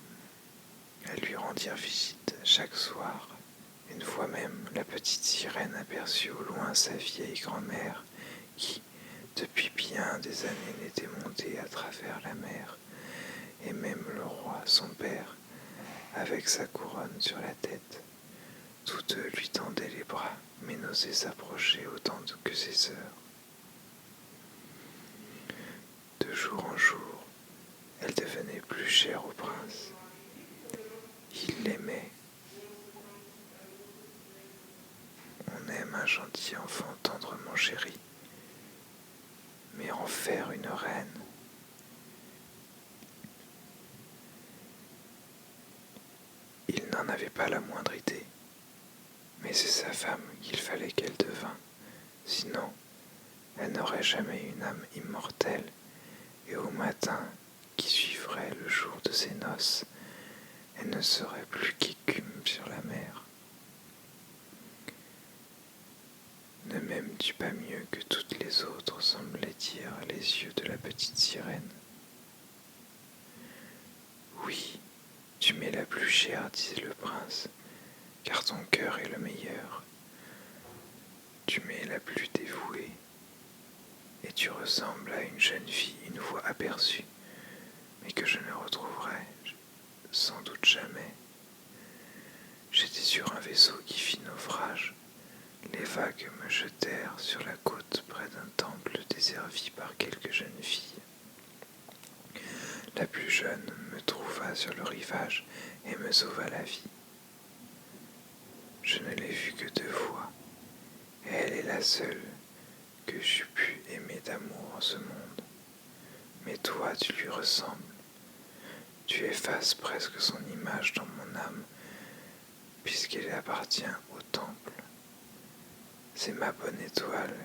elles lui rendirent visite chaque soir. Une fois même, la petite sirène aperçut au loin sa vieille grand-mère qui, depuis bien des années, n'était montée à travers la mer, et même le roi, son père, avec sa couronne sur la tête. Toutes deux lui tendaient les bras, mais n'osaient s'approcher autant que ses sœurs. De jour en jour, elle devenait plus chère au prince. Il l'aimait. On aime un gentil enfant tendrement chéri, mais en faire une reine, il n'en avait pas la moindre idée. Mais c'est sa femme qu'il fallait qu'elle devînt, sinon elle n'aurait jamais une âme immortelle, et au matin qui suivrait le jour de ses noces, elle ne serait plus qu'écume sur la mer. Ne m'aimes-tu pas mieux que toutes les autres, semblaient dire les yeux de la petite sirène. Oui, tu m'es la plus chère, disait le prince, car ton cœur est le meilleur. Tu m'es la plus dévouée, et tu ressembles à une jeune fille une fois aperçue, mais que je ne retrouverai sans doute jamais. J'étais sur un vaisseau qui fit naufrage. Les vagues me jetèrent sur la côte près d'un temple desservi par quelques jeunes filles. La plus jeune me trouva sur le rivage et me sauva la vie. Je ne l'ai vue que 2 fois, et elle est la seule que j'eus pu aimer d'amour en ce monde. Mais toi, tu lui ressembles. Tu effaces presque son image dans mon âme, puisqu'elle appartient au temple. C'est ma bonne étoile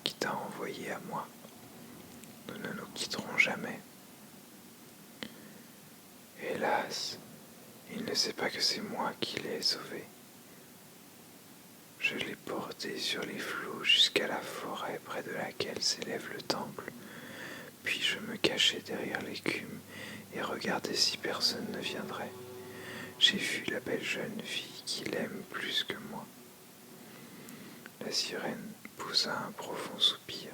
qui t'a envoyé à moi. Nous ne nous quitterons jamais. Hélas, il ne sait pas que c'est moi qui l'ai sauvé. Je l'ai porté sur les flots jusqu'à la forêt près de laquelle s'élève le temple, puis je me cachai derrière l'écume et regardai si personne ne viendrait. J'ai vu la belle jeune fille qui l'aime plus que moi. La sirène poussa un profond soupir.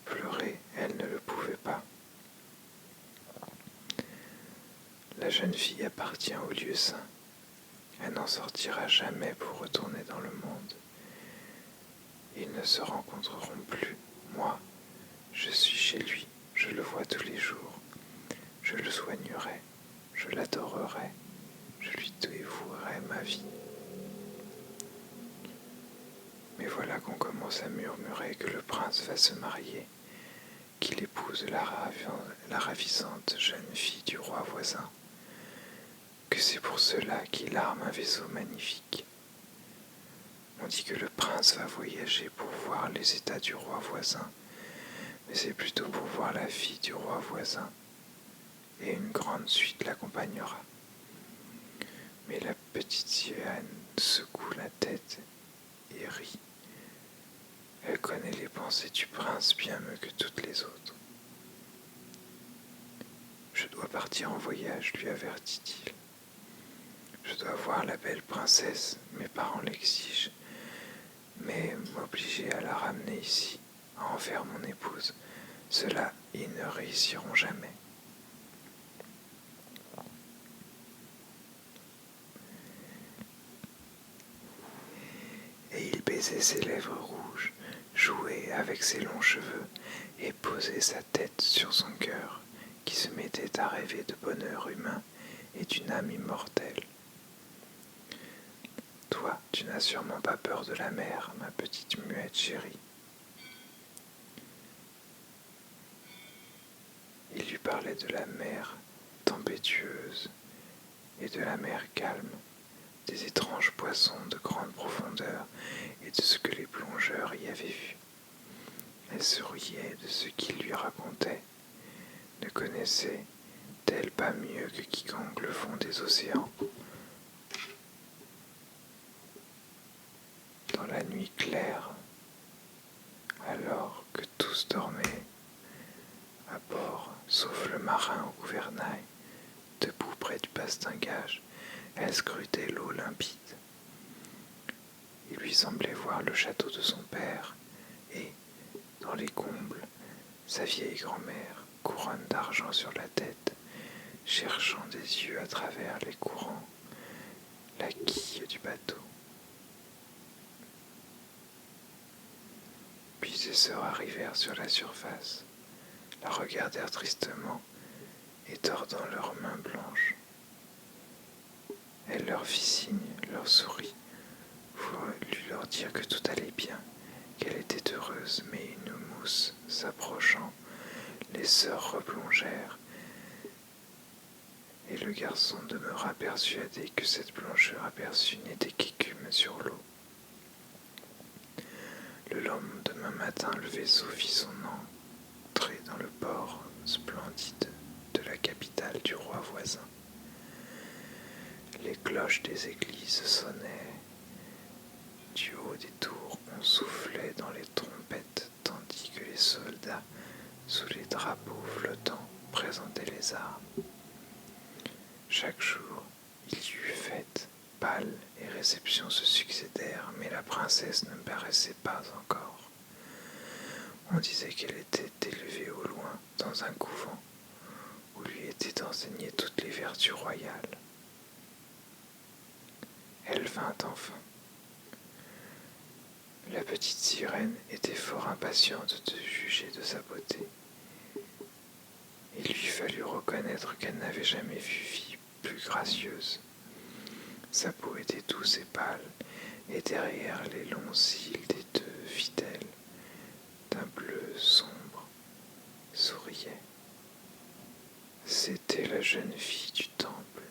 Pleurer, elle ne le pouvait pas. La jeune fille appartient au lieu saint. Elle n'en sortira jamais pour retourner dans le monde. Ils ne se rencontreront plus. Moi, je suis chez lui, je le vois tous les jours. Je le soignerai, je l'adorerai, je lui dévouerai ma vie. Mais voilà qu'on commence à murmurer que le prince va se marier, qu'il épouse la ravissante jeune fille du roi voisin, que c'est pour cela qu'il arme un vaisseau magnifique. On dit que le prince va voyager pour voir les états du roi voisin, mais c'est plutôt pour voir la fille du roi voisin, et une grande suite l'accompagnera. Mais la petite sirène secoue la tête et rit. Elle connaît les pensées du prince bien mieux que toutes les autres. Je dois partir en voyage, lui avertit-il. Je dois voir la belle princesse, mes parents l'exigent, mais m'obliger à la ramener ici, à en faire mon épouse, cela, ils ne réussiront jamais. Et il baisait ses lèvres rouges, jouait avec ses longs cheveux et posait sa tête sur son cœur, qui se mettait à rêver de bonheur humain et d'une âme immortelle. Toi, tu n'as sûrement pas peur de la mer, ma petite muette chérie. Il lui parlait de la mer tempétueuse et de la mer calme, des étranges poissons de grande profondeur et de ce que les plongeurs y avaient vu. Elle se riait de ce qu'il lui racontait. Ne connaissait-elle pas mieux que quiconque le fond des océans? Dans la nuit claire, alors que tous dormaient à bord, sauf le marin au gouvernail, debout près du bastingage, elle scrutait l'eau limpide. Il lui semblait voir le château de son père et, dans les combles, sa vieille grand-mère, couronne d'argent sur la tête, cherchant des yeux à travers les courants la quille du bateau. Puis ses sœurs arrivèrent sur la surface, la regardèrent tristement et tordant leurs mains blanches. Elle leur fit signe, leur sourit, voulut leur dire que tout allait bien, qu'elle était heureuse, mais une mousse s'approchant, les sœurs replongèrent, et le garçon demeura persuadé que cette blancheur aperçue n'était qu'écume sur l'eau. Le lendemain matin, le vaisseau fit son entrée dans le port splendide de la capitale du roi voisin. Les cloches des églises sonnaient. Du haut des tours, on soufflait dans les trompettes, tandis que les soldats, sous les drapeaux flottants, présentaient les armes. Chaque jour, il y eut fête, bal et réceptions se succédèrent, mais la princesse ne paraissait pas encore. On disait qu'elle était élevée au loin, dans un couvent, où lui étaient enseignées toutes les vertus royales. Elle vint enfin. La petite sirène était fort impatiente de juger de sa beauté. Il lui fallut reconnaître qu'elle n'avait jamais vu fille plus gracieuse. Sa peau était douce et pâle, et derrière les longs cils des deux fidèles, d'un bleu sombre, souriait. C'était la jeune fille du temple.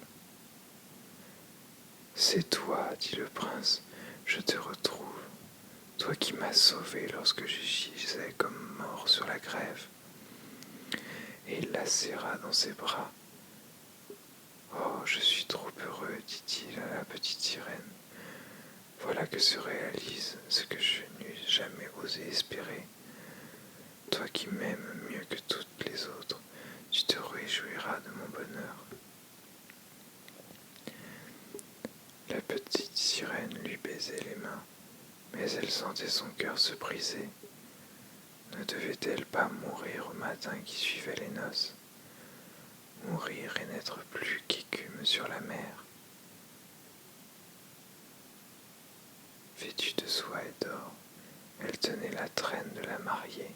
« C'est toi, dit le prince, je te retrouve, toi qui m'as sauvé lorsque je gisais comme mort sur la grève. » Et il la serra dans ses bras. « Oh, je suis trop heureux, dit-il à la petite sirène. Voilà que se réalise ce que je n'eus jamais osé espérer. Toi qui m'aimes mieux que toutes les autres, tu te réjouiras de mon bonheur. » La petite sirène lui baisait les mains, mais elle sentait son cœur se briser. Ne devait-elle pas mourir au matin qui suivait les noces? mourir et n'être plus qu'écume sur la mer. Vêtue de soie et d'or, elle tenait la traîne de la mariée,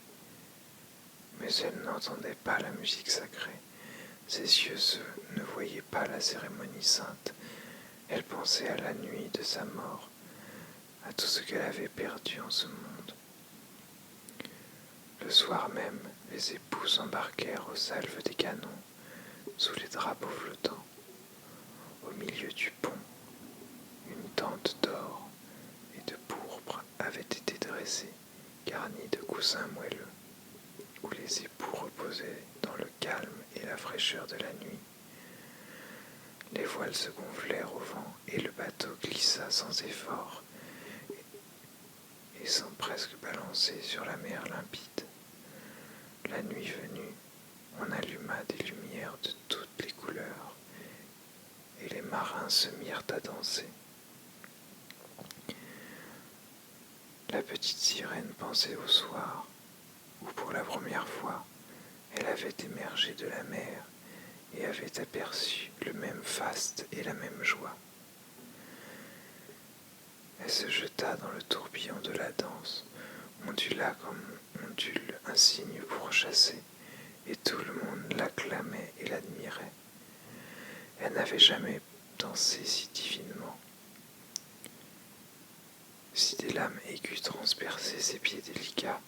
mais elle n'entendait pas la musique sacrée. Ses yeux ne voyaient pas la cérémonie sainte. Elle pensait à la nuit de sa mort, à tout ce qu'elle avait perdu en ce monde. Le soir même, les époux s'embarquèrent aux salves des canons, sous les drapeaux flottants. Au milieu du pont, une tente d'or et de pourpre avait été dressée, garnie de coussins moelleux, où les époux reposaient dans le calme et la fraîcheur de la nuit. Les voiles se gonflèrent au vent et le bateau glissa sans effort et sans presque balancer sur la mer limpide. La nuit venue, on alluma des lumières de toutes les couleurs et les marins se mirent à danser. La petite sirène pensait au soir où pour la première fois elle avait émergé de la mer et avait aperçu le même faste et la même joie. Elle se jeta dans le tourbillon de la danse, ondula comme ondule un cygne pour chasser, et tout le monde l'acclamait et l'admirait. Elle n'avait jamais dansé si divinement. Si des lames aiguës transperçaient ses pieds délicats,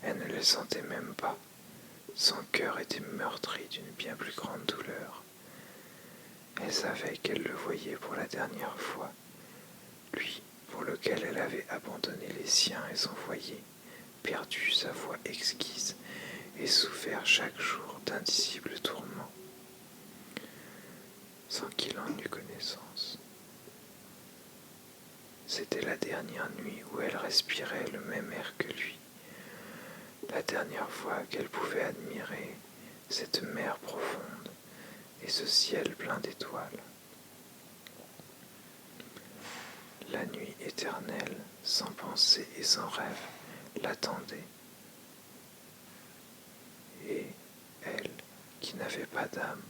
elle ne les sentait même pas. Son cœur était meurtri d'une bien plus grande douleur. Elle savait qu'elle le voyait pour la dernière fois, lui pour lequel elle avait abandonné les siens et son foyer, perdu sa voix exquise et souffert chaque jour d'indicibles tourments, sans qu'il en eût connaissance. C'était la dernière nuit où elle respirait le même air que lui, la dernière fois qu'elle pouvait admirer cette mer profonde et ce ciel plein d'étoiles. La nuit éternelle, sans pensée et sans rêve, l'attendait. Et elle, qui n'avait pas d'âme,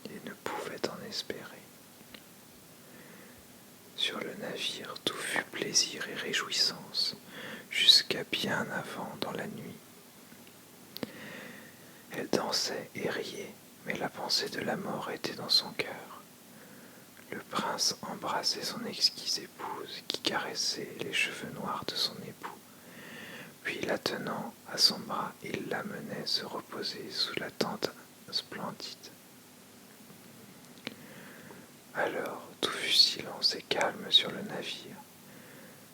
et ne pouvait en espérer. Sur le navire, tout fut plaisir et réjouissance, jusqu'à bien avant dans la nuit. Elle dansait et riait, mais la pensée de la mort était dans son cœur. Le prince embrassait son exquise épouse qui caressait les cheveux noirs de son époux. Puis la tenant à son bras, il la menait se reposer sous la tente splendide. Alors tout fut silence et calme sur le navire.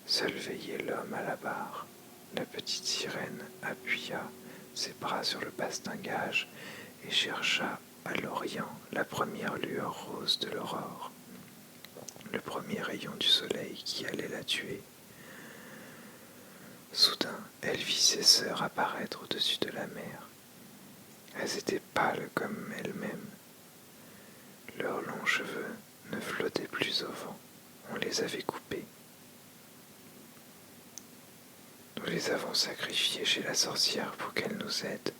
Seul veillait l'homme à la barre. La petite sirène appuya ses bras sur le bastingage et chercha à l'orient la première lueur rose de l'aurore, le premier rayon du soleil qui allait la tuer. Soudain, elle vit ses sœurs apparaître au-dessus de la mer. Elles étaient pâles comme elles-mêmes. Leurs longs cheveux ne flottaient plus au vent. On les avait coupés. Nous les avons sacrifiées chez la sorcière pour qu'elle nous aide,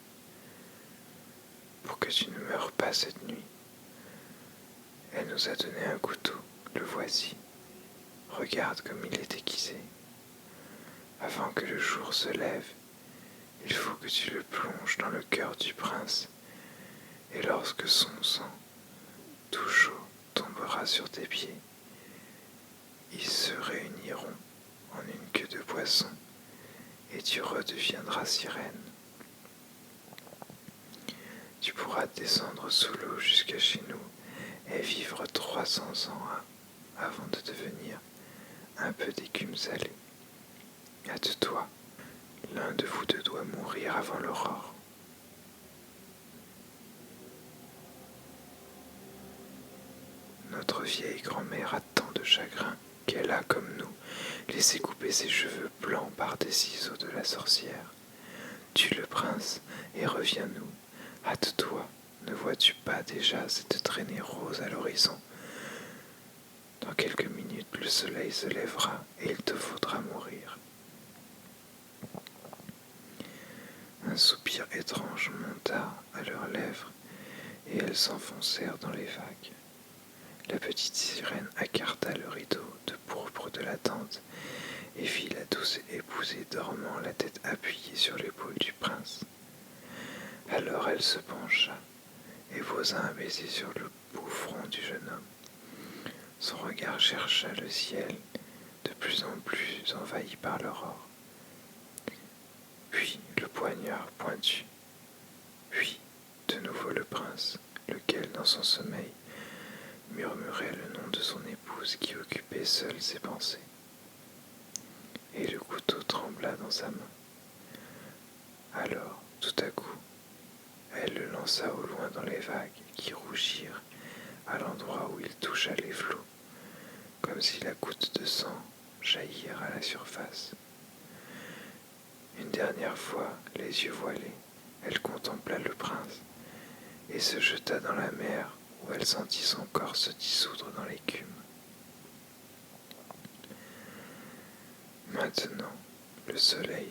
pour que tu ne meurs pas cette nuit. Elle nous a donné un couteau, le voici. Regarde comme il est aiguisé. Avant que le jour se lève, il faut que tu le plonges dans le cœur du prince, et lorsque son sang, tout chaud, tombera sur tes pieds, ils se réuniront en une queue de poisson, et tu redeviendras sirène. Tu pourras descendre sous l'eau jusqu'à chez nous et vivre 300 ans avant de devenir un peu d'écume salée. Hâte-toi, l'un de vous deux doit mourir avant l'aurore. Notre vieille grand-mère a tant de chagrin qu'elle a, comme nous, laissé couper ses cheveux blancs par des ciseaux de la sorcière. Tue le prince et reviens-nous. Hâte-toi, ne vois-tu pas déjà cette traînée rose à l'horizon? Dans quelques minutes, le soleil se lèvera et il te faudra mourir. Un soupir étrange monta à leurs lèvres et elles s'enfoncèrent dans les vagues. La petite sirène écarta le rideau de pourpre de la tente et vit la douce épousée dormant, la tête appuyée sur l'épaule du prince. Alors elle se pencha et posa un baiser sur le beau front du jeune homme. Son regard chercha le ciel, de plus en plus envahi par l'aurore. Puis le poignard pointu. Puis de nouveau le prince, lequel, dans son sommeil, murmurait le nom de son épouse qui occupait seule ses pensées. Et le couteau trembla dans sa main. Alors, tout à coup, elle le lança au loin dans les vagues qui rougirent à l'endroit où il toucha les flots, comme si la goutte de sang jaillirent à la surface. Une dernière fois, les yeux voilés, elle contempla le prince et se jeta dans la mer où elle sentit son corps se dissoudre dans l'écume. Maintenant, le soleil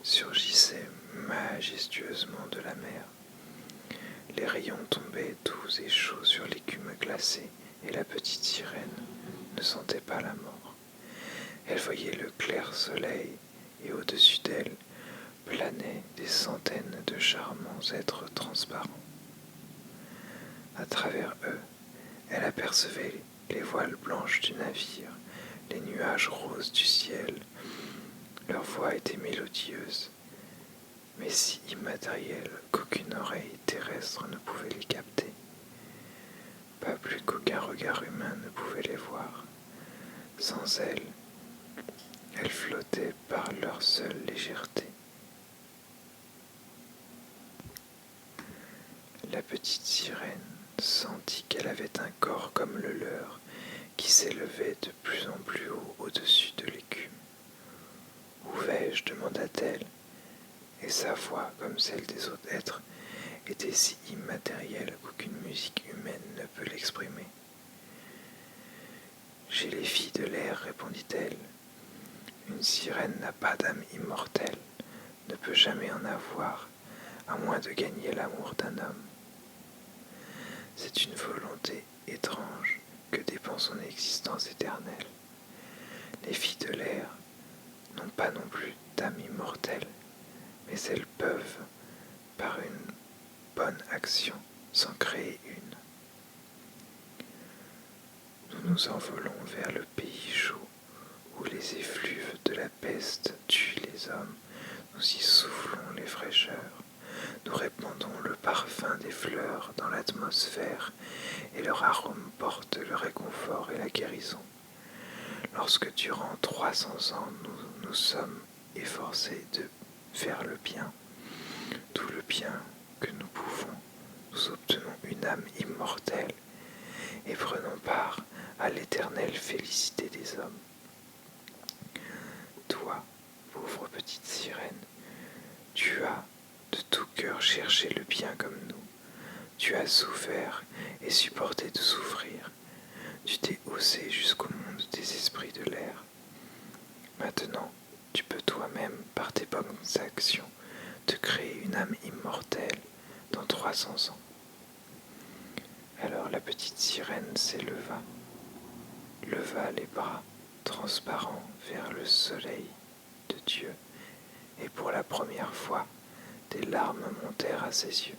surgissait majestueusement de la mer. Les rayons tombaient doux et chauds sur l'écume glacée et la petite sirène ne sentait pas la mort. Elle voyait le clair soleil et au-dessus d'elle planaient des centaines de charmants êtres transparents. À travers eux, elle apercevait les voiles blanches du navire, les nuages roses du ciel. Leur voix était mélodieuse, mais si immatérielle qu'aucune oreille terrestre ne pouvait les capter. Pas plus qu'aucun regard humain ne pouvait les voir. Sans elles, elles flottaient par leur seule légèreté. La petite sirène sentit qu'elle avait un corps comme le leur qui s'élevait de plus en plus haut au-dessus de l'écume. « Où vais-je » demanda-t-elle, et sa voix, comme celle des autres êtres, était si immatérielle qu'aucune musique humaine ne peut l'exprimer. « Chez les filles de l'air, répondit-elle, une sirène n'a pas d'âme immortelle, ne peut jamais en avoir, à moins de gagner l'amour d'un homme. C'est une volonté étrange que dépend son existence éternelle. Les filles de l'air n'ont pas non plus d'âme immortelle, mais elles peuvent, par une bonne action, s'en créer une. Nous nous envolons vers le pays chaud, où les effluves de la peste tuent les hommes, nous y soufflons les fraîcheurs, nous répandons le parfum des fleurs dans l'atmosphère, et leur arôme porte le réconfort et la guérison. Lorsque durant 300 ans nous sommes efforcés de faire le bien, tout le bien que nous pouvons, nous obtenons une âme immortelle et prenons part à l'éternelle félicité des hommes. Toi, pauvre petite sirène, tu as de tout cœur cherché le bien comme nous. Tu as souffert et supporté de souffrir. Tu t'es haussé jusqu'au monde des esprits de l'air. Maintenant, tu peux toi-même, par tes bonnes actions, te créer une âme immortelle dans 300 ans. Alors la petite sirène s'éleva, leva les bras transparents vers le soleil de Dieu, et pour la première fois, des larmes montèrent à ses yeux.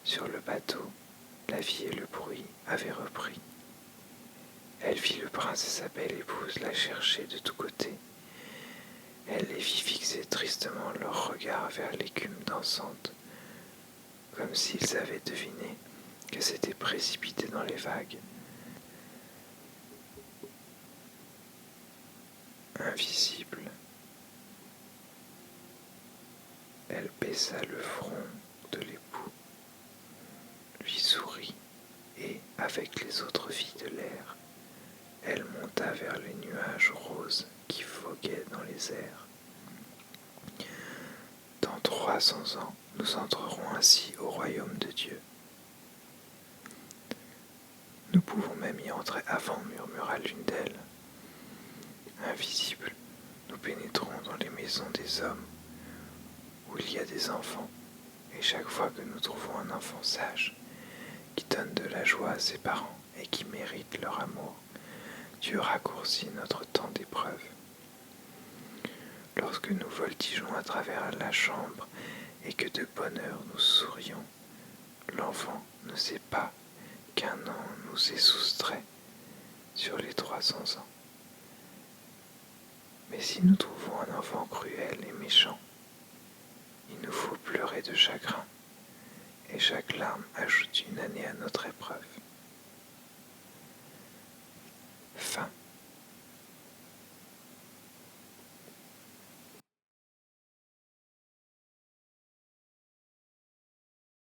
Sur le bateau, la vie et le bruit avaient repris. Elle vit le prince et sa belle épouse la chercher de tous côtés. Elle les vit fixer tristement leurs regards vers l'écume dansante, comme s'ils avaient deviné que s'était précipité dans les vagues. Invisible, elle baissa le front de l'époux, lui sourit et, avec les autres filles de l'air, elle monta vers les nuages roses qui voguaient dans les airs. Dans 300 ans, nous entrerons ainsi au royaume de Dieu. Nous pouvons même y entrer avant, murmura l'une d'elles. Invisibles, nous pénétrons dans les maisons des hommes, où il y a des enfants, Et chaque fois que nous trouvons un enfant sage, qui donne de la joie à ses parents et qui mérite leur amour, Dieu raccourcit notre temps d'épreuve. Lorsque nous voltigeons à travers la chambre et que de bonne heure nous sourions, l'enfant ne sait pas qu'un an nous est soustrait sur les 300 ans. Mais si nous trouvons un enfant cruel et méchant, il nous faut pleurer de chagrin, et chaque larme ajoute une année à notre épreuve.